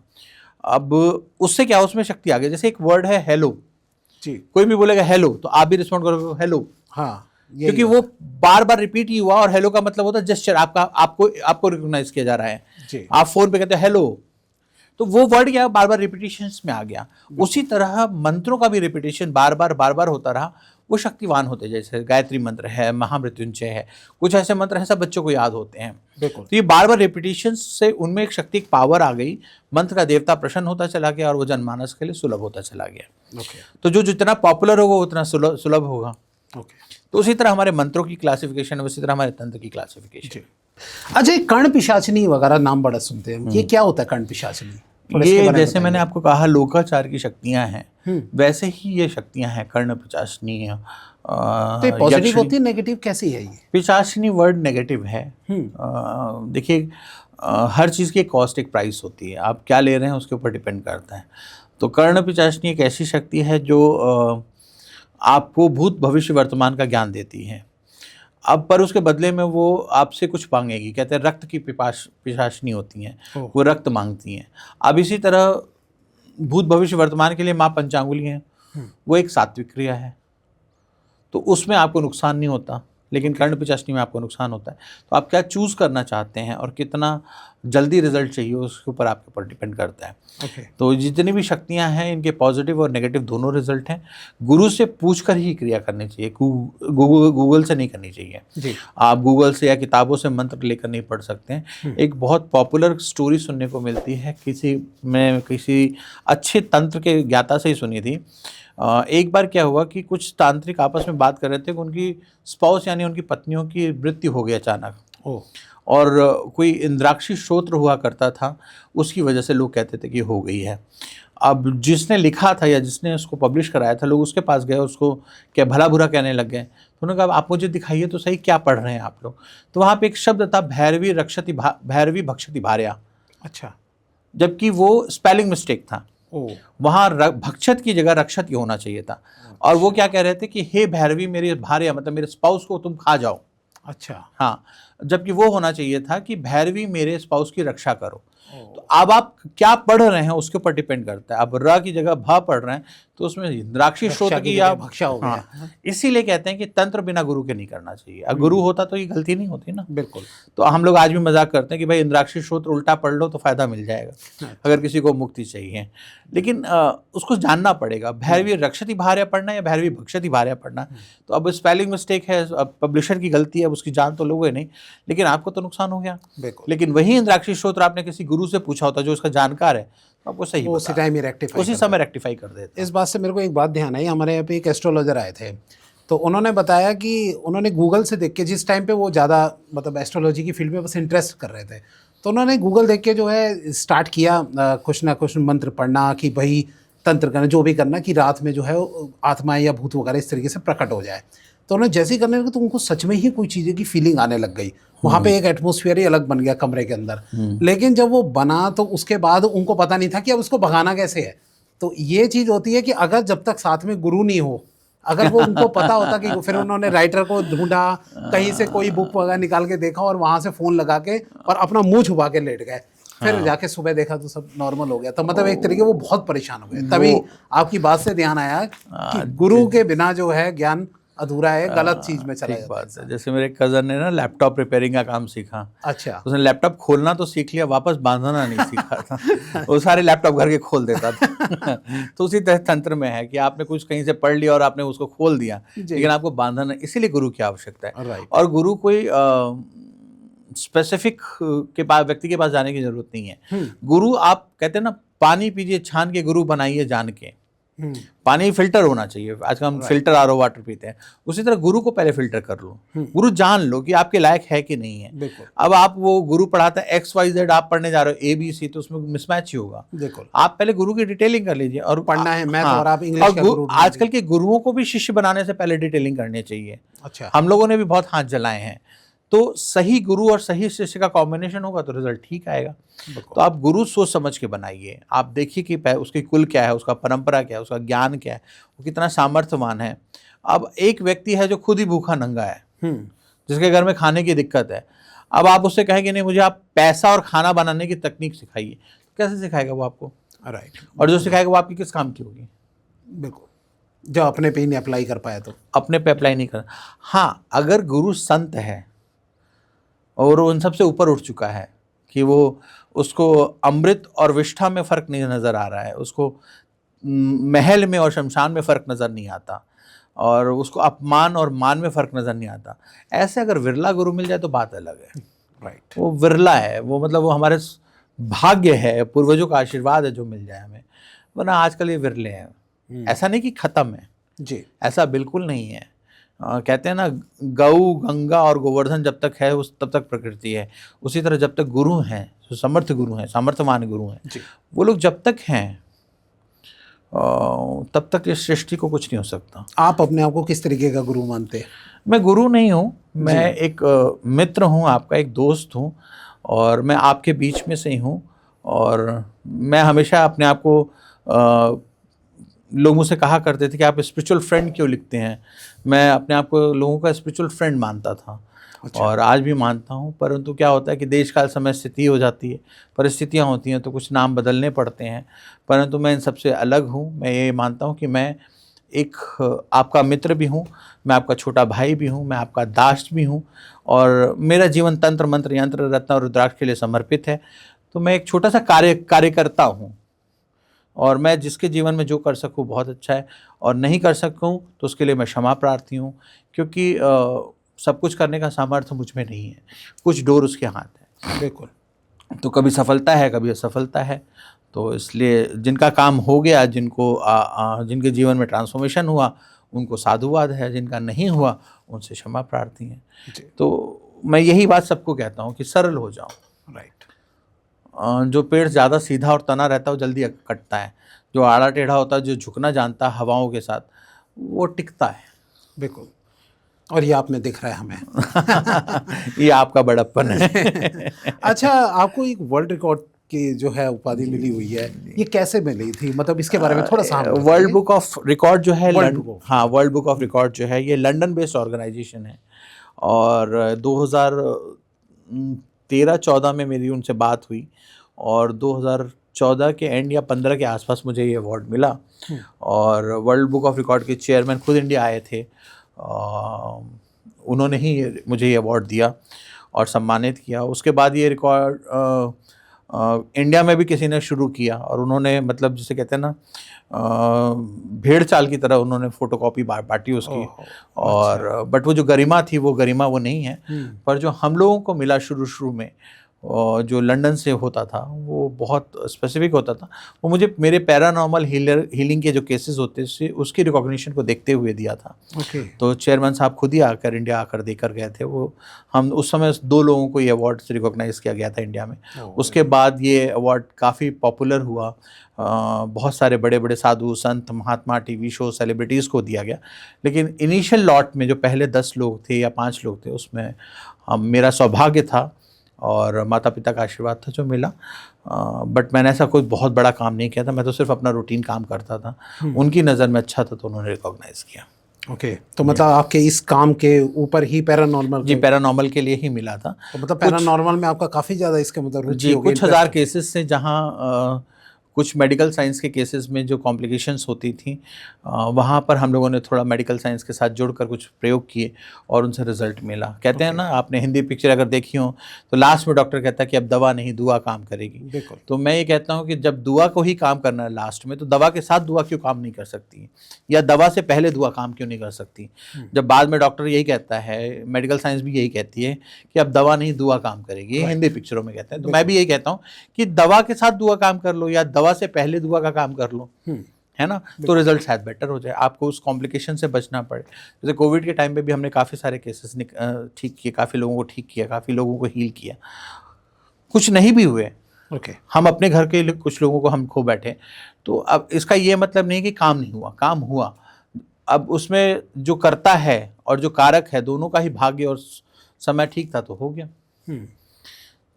अब उससे क्या, उसमें शक्ति आ गई। जैसे एक वर्ड है हेलो जी, कोई भी बोलेगा हेलो तो आप भी रिस्पॉन्ड करोगे हेलो। हाँ, क्योंकि वो बार बार रिपीट ही हुआ, और हेलो का मतलब होता है जेस्चर, आपको रिकॉग्नाइज किया जा रहा है जी। आप फोन पे कहते हैं हेलो, तो वो वर्ड क्या बार बार रिपीटिशंस में आ गया। उसी तरह मंत्रों का भी रिपीटिशन बार बार होता रहा, वो शक्तिवान होते, जैसे गायत्री मंत्र है, महामृत्युंजय है, कुछ ऐसे मंत्र हैं सब बच्चों को याद होते हैं। बिल्कुल। तो ये बार बार रिपीटिशन से उनमें एक शक्ति, एक पावर आ गई, मंत्र का देवता प्रसन्न होता चला गया और वो जनमानस के लिए सुलभ होता चला गया। तो जो जितना पॉपुलर होगा उतना सुलभ होगा। तो उसी तरह हमारे मंत्रों की क्लासिफिकेशन है, उसी तरह हमारे तंत्र की क्लासिफिकेशन। अच्छा, कर्ण पिशाचनी वगैरह नाम बड़ा सुनते हैं, ये क्या होता है कर्ण पिशाचनी? ये जैसे मैंने आपको कहा लोकाचार की शक्तियां हैं, वैसे ही ये शक्तियां हैं कर्ण पिशाचनी। तो पॉजिटिव होती है, नेगेटिव कैसी है ये? पिशाचनी वर्ड नेगेटिव है। देखिए हर चीज़ की एक कॉस्ट, एक प्राइस होती है, आप क्या ले रहे हैं उसके ऊपर डिपेंड करता है। तो कर्ण पिशाचनी एक ऐसी शक्ति है जो आपको भूत भविष्य वर्तमान का ज्ञान देती है। अब पर उसके बदले में वो आपसे कुछ मांगेगी। कहते हैं रक्त की पिशाचनी होती हैं, वो रक्त मांगती हैं। अब इसी तरह भूत भविष्य वर्तमान के लिए माँ पंचांगुली हैं, वो एक सात्विक क्रिया है, तो उसमें आपको नुकसान नहीं होता, लेकिन कर्ण पिशाचनी में आपको नुकसान होता है। तो आप क्या चूज़ करना चाहते हैं और कितना जल्दी रिजल्ट चाहिए उसके ऊपर आपके ऊपर डिपेंड करता है। तो जितनी भी शक्तियां हैं इनके पॉजिटिव और नेगेटिव दोनों रिजल्ट हैं। गुरु से पूछकर ही क्रिया करनी चाहिए, गूगल से नहीं करनी चाहिए जी। आप गूगल से या किताबों से मंत्र लेकर नहीं पढ़ सकते हैं। एक बहुत पॉपुलर स्टोरी सुनने को मिलती है, किसी अच्छे तंत्र के ज्ञाता से ही सुनी थी। एक बार क्या हुआ कि कुछ तांत्रिक आपस में बात कर रहे थे कि उनकी स्पाउस यानी उनकी पत्नियों की मृत्यु हो गई अचानक। और कोई इंद्राक्षी स्तोत्र हुआ करता था, उसकी वजह से लोग कहते थे कि हो गई है। अब जिसने लिखा था या जिसने उसको पब्लिश कराया था, लोग उसके पास गए, उसको क्या भला बुरा कहने लग गए। तो उन्होंने कहा आप मुझे दिखाइए तो सही क्या पढ़ रहे हैं आप लोग। तो वहाँ पे एक शब्द था भैरवी भक्षति भार्या। अच्छा, जबकि वो स्पेलिंग मिस्टेक था। वहाँ भक्षत की जगह रक्षत ही होना चाहिए था। और वो क्या कह रहे थे कि हे भैरवी मेरी भार्या, मतलब मेरे स्पाउस को तुम खा जाओ। अच्छा, हाँ, जबकि वो होना चाहिए था कि भैरवी मेरे स्पाउस की रक्षा करो। तो अब आप क्या पढ़ रहे हैं उसके ऊपर डिपेंड करता है। अब र की जगह भ पढ़ रहे हैं तो उसमें इंद्राक्षी स्तोत्र की या भक्षा हो गया। इसीलिए कहते हैं कि तंत्र बिना गुरु के नहीं करना चाहिए। अगर गुरु होता तो ये गलती नहीं होती ना। बिल्कुल। तो हम लोग आज भी मजाक करते हैं कि भाई इंद्राक्षी स्तोत्र उल्टा पढ़ लो तो फायदा मिल जाएगा अगर किसी को मुक्ति चाहिए, लेकिन उसको जानना पड़ेगा। भैरवी रक्षति भार्या पढ़ना या भैरवी भक्षति भार्या पढ़ना। तो अब स्पेलिंग मिस्टेक है, अब पब्लिशर की गलती है, उसकी जान तो लोगे नहीं, लेकिन आपको तो नुकसान हो गया। लेकिन वही इंद्राक्षी स्तोत्र आपने किसी गुरु से पूछा होता जो उसका जानकार है, तो आपको सही उसी टाइम ही रेक्टिफाई, उसी समय रेक्टिफाई कर देते। इस बात से मेरे को एक बात ध्यान आई, हमारे यहाँ पे एक एस्ट्रोलॉजर आए थे, तो उन्होंने बताया कि उन्होंने गूगल से देख के, जिस टाइम पे वो ज़्यादा मतलब एस्ट्रोलॉजी की फील्ड में बस इंटरेस्ट कर रहे थे, तो उन्होंने गूगल देख के जो है स्टार्ट किया कुछ ना कुछ मंत्र पढ़ना कि भाई तंत्र करना, जो भी करना कि रात में जो है आत्माएं या भूत वगैरह इस तरीके से प्रकट हो जाए। तो उन्हें जैसे ही करने लगे तो उनको सच में ही कोई चीज़ें की फीलिंग आने लग गई। वहाँ पे एक एटमॉस्फेयर ही अलग बन गया कमरे के अंदर। लेकिन जब वो बना तो उसके बाद उनको पता नहीं था कि अब उसको भगाना कैसे है। तो ये चीज़ होती है कि अगर जब तक साथ में गुरु नहीं हो, अगर वो उनको पता होता कि फिर उन्होंने राइटर को ढूंढा, कहीं से कोई बुक वगैरह निकाल के देखा और वहाँ से फ़ोन लगा के और अपना मुँह छुपा के लेट गए, फिर जाके सुबह देखा तो सब नॉर्मल हो गया। तो मतलब एक तरीके वो बहुत परेशान हो गए। तभी आपकी बात से ध्यान आया कि गुरु के बिना जो है ज्ञान अधूरा है, गलत चीज में चला जाता है। जैसे मेरे कजन ने ना लैपटॉप रिपेयरिंग का काम सीखा। अच्छा, उसने लैपटॉप खोलना तो सीख लिया, वापस बांधना नहीं सीखा था। वो सारे लैपटॉप घर के खोल देता था। तो उसी तरह तंत्र में है कि आपने कुछ कहीं से पढ़ लिया और आपने उसको खोल दिया, लेकिन आपको बांधना, इसीलिए गुरु की आवश्यकता है। और गुरु कोई स्पेसिफिक के पास व्यक्ति के पास जाने की जरूरत नहीं है। गुरु, आप कहते हैं ना पानी पीजिए छान के, गुरु बनाइए जान के। पानी फिल्टर होना चाहिए, आजकल हम फिल्टर आरओ वाटर पीते हैं, उसी तरह गुरु को पहले फिल्टर कर लो। गुरु जान लो कि आपके लायक है कि नहीं है। अब आप वो गुरु पढ़ाता है XYZ, आप पढ़ने जा रहे हो ABC, तो उसमें मिसमैच ही होगा। आप पहले गुरु की डिटेलिंग कर लीजिए और पढ़ना है मैथ और आप इंग्लिश का गुरु। आजकल के गुरुओं को भी शिष्य बनाने से पहले डिटेलिंग करनी चाहिए। अच्छा, हम लोगों ने भी बहुत हाथ जलाए हैं। तो सही गुरु और सही शिष्य का कॉम्बिनेशन होगा तो रिजल्ट ठीक आएगा। तो आप गुरु सोच समझ के बनाइए। आप देखिए कि उसकी कुल क्या है, उसका परंपरा क्या है, उसका ज्ञान क्या है, वो कितना सामर्थ्यवान है। अब एक व्यक्ति है जो खुद ही भूखा नंगा है, जिसके घर में खाने की दिक्कत है। अब आप उससे कहें कि नहीं मुझे आप पैसा और खाना बनाने की तकनीक सिखाइए, कैसे सिखाएगा वो आपको? राइट। और जो सिखाएगा वो आपकी किस काम की होगी? बिल्कुल, जो अपने पे ही नहीं अप्लाई कर पाया तो अपने पे अप्लाई नहीं कर। हाँ, अगर गुरु संत है और उन सबसे ऊपर उठ चुका है कि वो उसको अमृत और विष्ठा में फ़र्क नहीं नज़र आ रहा है, उसको महल में और शमशान में फ़र्क नज़र नहीं आता, और उसको अपमान और मान में फ़र्क नज़र नहीं आता। ऐसे अगर विरला गुरु मिल जाए तो बात अलग है। राइट। वो विरला है, वो मतलब वो हमारे भाग्य है, पूर्वजों का आशीर्वाद है जो मिल जाए हमें, वरना आजकल ये विरले हैं। ऐसा नहीं कि ख़त्म है जी। ऐसा बिल्कुल नहीं है। कहते हैं ना, गऊ गंगा और गोवर्धन जब तक है उस तब तक प्रकृति है। उसी तरह जब तक गुरु हैं, जो समर्थ गुरु हैं, सामर्थ्यवान गुरु हैं, वो लोग जब तक हैं तब तक इस सृष्टि को कुछ नहीं हो सकता। आप अपने आप को किस तरीके का गुरु मानते हैं? मैं गुरु नहीं हूँ, मैं एक मित्र हूँ, आपका एक दोस्त हूँ, और मैं आपके बीच में से ही हूँ। और मैं हमेशा अपने आप को लोग मुझसे कहा करते थे कि आप स्पिरिचुअल फ्रेंड क्यों लिखते हैं। मैं अपने आप को लोगों का स्पिरिचुअल फ्रेंड मानता था। अच्छा। और आज भी मानता हूँ, परंतु क्या होता है कि देश काल समय स्थिति हो जाती है, परिस्थितियाँ होती हैं, तो कुछ नाम बदलने पड़ते हैं। परंतु मैं इन सबसे अलग हूँ। मैं ये मानता हूँ कि मैं एक आपका मित्र भी हूँ, मैं आपका छोटा भाई भी हूँ, मैं आपका दास भी हूँ, और मेरा जीवन तंत्र मंत्र यंत्र रत्न और रुद्राक्ष के लिए समर्पित है। तो मैं एक छोटा सा कार्यकर्ता हूँ, और मैं जिसके जीवन में जो कर सकूँ बहुत अच्छा है, और नहीं कर सकूँ तो उसके लिए मैं क्षमा प्रार्थी हूँ, क्योंकि सब कुछ करने का सामर्थ्य मुझ में नहीं है, कुछ डोर उसके हाथ है। बिल्कुल। तो कभी सफलता है, कभी असफलता है। तो इसलिए जिनका काम हो गया, जिनके जीवन में ट्रांसफॉर्मेशन हुआ, उनको साधुवाद है, जिनका नहीं हुआ उनसे क्षमा प्रार्थी हैं। तो मैं यही बात सबको कहता हूँ कि सरल हो जाओ। राइट। जो पेड़ ज़्यादा सीधा और तना रहता है वो जल्दी कटता है, जो आड़ा टेढ़ा होता है, जो झुकना जानता है हवाओं के साथ, वो टिकता है। बिल्कुल। और ये आप में दिख रहा है हमें। ये आपका बड़प्पन है। अच्छा, आपको एक वर्ल्ड रिकॉर्ड की जो है उपाधि मिली हुई है, ये कैसे मिली थी? मतलब इसके बारे में थोड़ा सा हम बताइए। वर्ल्ड बुक ऑफ रिकॉर्ड जो है, वर्ल्ड बुक हाँ, वर्ल्ड बुक ऑफ रिकॉर्ड जो है, ये लंदन बेस्ड ऑर्गेनाइजेशन है। और 2013-14 में मेरी उनसे बात हुई, और 2014 के एंड या 15 के आसपास मुझे ये अवार्ड मिला। और वर्ल्ड बुक ऑफ रिकॉर्ड के चेयरमैन खुद इंडिया आए थे, उन्होंने ही मुझे ये अवार्ड दिया और सम्मानित किया। उसके बाद ये रिकॉर्ड इंडिया में भी किसी ने शुरू किया, और उन्होंने, मतलब जिसे कहते हैं ना, भेड़ चाल की तरह उन्होंने फोटोकॉपी बांटी उसकी। और अच्छा। बट वो जो गरिमा थी, वो गरिमा वो नहीं है। पर जो हम लोगों को मिला शुरू में, जो लंदन से होता था, वो बहुत स्पेसिफिक होता था। वो मुझे मेरे पैरानॉर्मल हीलिंग के जो केसेस होते थे, उसकी रिकॉग्निशन को देखते हुए दिया था। तो चेयरमैन साहब खुद ही आकर इंडिया आकर देकर गए थे। वो हम उस समय 2 लोगों को ये अवार्ड से रिकॉग्नाइज किया गया था इंडिया में। उसके बाद ये अवार्ड काफ़ी पॉपुलर हुआ, बहुत सारे बड़े बड़े साधु संत महात्मा टीवी शो सेलिब्रिटीज़ को दिया गया। लेकिन इनिशियल लॉट में जो पहले 10 लोग थे या 5 लोग थे, उसमें मेरा सौभाग्य था और माता पिता का आशीर्वाद था जो मिला। बट मैंने ऐसा कोई बहुत बड़ा काम नहीं किया था, मैं तो सिर्फ अपना रूटीन काम करता था। उनकी नज़र में अच्छा था तो उन्होंने रिकॉग्नाइज किया। ओके। तो मतलब आपके इस काम के ऊपर ही पैरानॉर्मल, जी, पैरानॉर्मल के लिए ही मिला था। तो मतलब पैरानॉर्मल में आपका काफ़ी ज़्यादा इसके मतलब रुचि हो गई। कुछ हज़ार केसेस से, जहाँ कुछ मेडिकल साइंस के केसेस में जो कॉम्प्लिकेशंस होती थी, वहाँ पर हम लोगों ने थोड़ा मेडिकल साइंस के साथ जुड़कर कुछ प्रयोग किए और उनसे रिजल्ट मिला। कहते हैं ना, आपने हिंदी पिक्चर अगर देखी हो तो लास्ट में डॉक्टर कहता है कि अब दवा नहीं, दुआ काम करेगी। तो मैं ये कहता हूँ कि जब दुआ को ही काम करना है लास्ट में, तो दवा के साथ दुआ क्यों काम नहीं कर सकती, या दवा से पहले दुआ काम क्यों नहीं कर सकती? जब बाद में डॉक्टर यही कहता है, मेडिकल साइंस भी यही कहती है कि अब दवा नहीं, दुआ काम करेगी, ये हिंदी पिक्चरों में कहते हैं। तो मैं भी यही कहता हूँ कि दवा के साथ दुआ काम कर लो, या दवा से पहले दुआ का काम कर लो, है ना, तो रिजल्ट शायद बेटर हो जाए, आपको उस कॉम्प्लिकेशन से बचना पड़े। जैसे कोविड के टाइम पे भी हमने काफ़ी सारे केसेस ठीक किए, काफ़ी लोगों को ठीक किया, काफ़ी लोगों को हील किया, कुछ नहीं भी हुए। हम अपने घर के कुछ लोगों को हम खो बैठे। तो अब इसका ये मतलब नहीं कि काम नहीं हुआ, काम हुआ। अब उसमें जो करता है और जो कारक है, दोनों का ही भाग्य और समय ठीक था तो हो गया।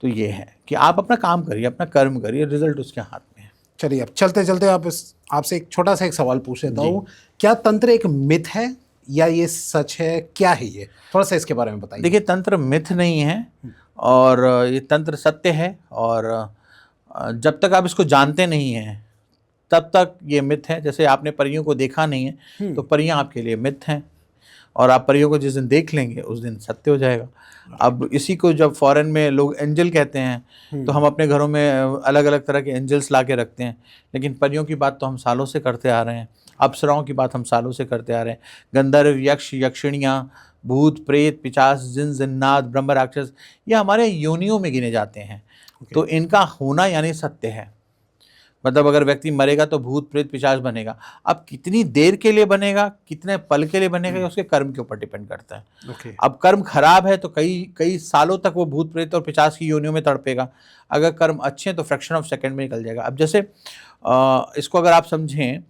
तो ये है कि आप अपना काम करिए, अपना कर्म करिए, रिजल्ट उसके हाथ में है। चलिए, अब चलते चलते आपसे एक छोटा सा एक सवाल पूछ लेता हूँ। क्या तंत्र एक मिथ है या ये सच है? क्या है ये? थोड़ा सा इसके बारे में बताइए। देखिए, तंत्र मिथ नहीं है और ये तंत्र सत्य है। और जब तक आप इसको जानते नहीं हैं तब तक ये मिथ है। जैसे आपने परियों को देखा नहीं है तो परियां आपके लिए मिथ हैं। और आप परियों को जिस दिन देख लेंगे उस दिन सत्य हो जाएगा। अब इसी को जब फॉरेन में लोग एंजल कहते हैं, तो हम अपने घरों में अलग अलग तरह के एंजल्स ला के रखते हैं, लेकिन परियों की बात तो हम सालों से करते आ रहे हैं, अप्सराओं की बात हम सालों से करते आ रहे हैं। गंधर्व, यक्ष, यक्षिणियाँ, भूत, प्रेत, पिशाच, जिन, जिन्नात, ब्रह्म, राक्षस, ये हमारे योनियों में गिने जाते हैं। तो इनका होना यानी सत्य है। मतलब अगर व्यक्ति मरेगा तो भूत, प्रेत, पिशाच बनेगा। अब कितनी देर के लिए बनेगा, कितने पल के लिए बनेगा, ये उसके कर्म के ऊपर डिपेंड करता है। अब कर्म खराब है तो कई सालों तक वो भूत, प्रेत और पिशाच की योनियों में तड़पेगा। अगर कर्म अच्छे हैं तो फ्रैक्शन ऑफ सेकंड में निकल जाएगा। अब जैसे इसको अगर आप समझें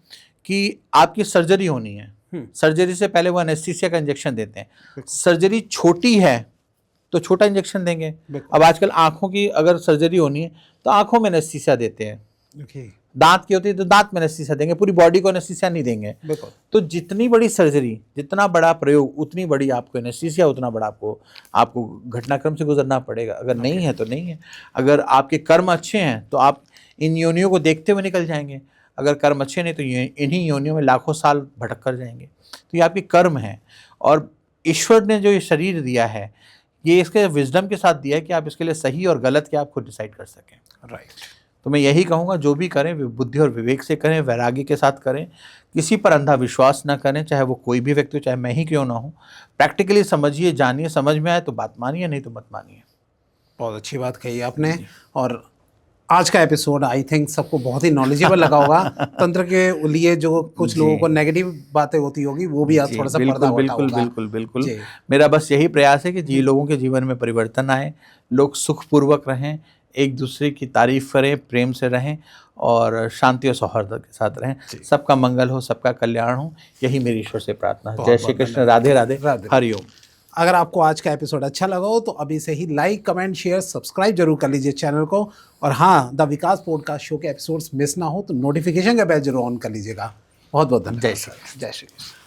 कि आपकी सर्जरी होनी है, सर्जरी से पहले वो एनेस्थीसिया का इंजेक्शन देते हैं। सर्जरी छोटी है तो छोटा इंजेक्शन देंगे। अब आजकल आंखों की अगर सर्जरी होनी है तो आंखों में एनेस्थीसिया देते हैं। दांत की होती है तो दांत में एनेस्थीसिया देंगे, पूरी बॉडी को एनेस्थीसिया नहीं देंगे। तो जितनी बड़ी सर्जरी, जितना बड़ा प्रयोग, उतनी बड़ी आपको एनेस्थीसिया, उतना बड़ा आपको घटनाक्रम से गुजरना पड़ेगा। अगर नहीं है तो नहीं है। अगर आपके कर्म अच्छे हैं तो आप इन योनियों को देखते हुए निकल जाएंगे। अगर कर्म अच्छे नहीं तो इन्हीं योनियों में लाखों साल भटक कर जाएंगे। तो ये आपके कर्म है, और ईश्वर ने जो ये शरीर दिया है ये इसके विजडम के साथ दिया है कि आप इसके लिए सही और गलत क्या आप खुद डिसाइड कर सकें। राइट। तो मैं यही कहूँगा, जो भी करें बुद्धि और विवेक से करें, वैराग्य के साथ करें, किसी पर अंधा विश्वास ना करें, चाहे वो कोई भी व्यक्ति हो, चाहे मैं ही क्यों ना हूँ। प्रैक्टिकली समझिए, जानिए, समझ में आए तो बात मानिए, नहीं तो मत मानिए। बहुत अच्छी बात कही आपने। और आज का एपिसोड आई थिंक सबको बहुत ही नॉलेजेबल लगा होगा। तंत्र के लिए जो कुछ लोगों को नेगेटिव बातें होती होगी वो भी आज थोड़ा सा पर्दा उठा होगा। बिल्कुल। मेरा बस यही प्रयास है कि लोगों के जीवन में परिवर्तन आए, लोग सुखपूर्वक रहें, एक दूसरे की तारीफ करें, प्रेम से रहें और शांति और सौहार्द के साथ रहें। सबका मंगल हो, सबका कल्याण हो, यही मेरी ईश्वर से प्रार्थना है। जय श्री कृष्ण। राधे राधे। हरिओम। अगर आपको आज का एपिसोड अच्छा लगा हो तो अभी से ही लाइक, कमेंट, शेयर, सब्सक्राइब जरूर कर लीजिए चैनल को। और हाँ, द विकास पॉडकास्ट शो के एपिसोड्स मिस ना हो तो नोटिफिकेशन का बेल जरूर ऑन कर लीजिएगा। बहुत बहुत धन्यवाद। जय श्री कृष्ण। जय श्री कृष्ण।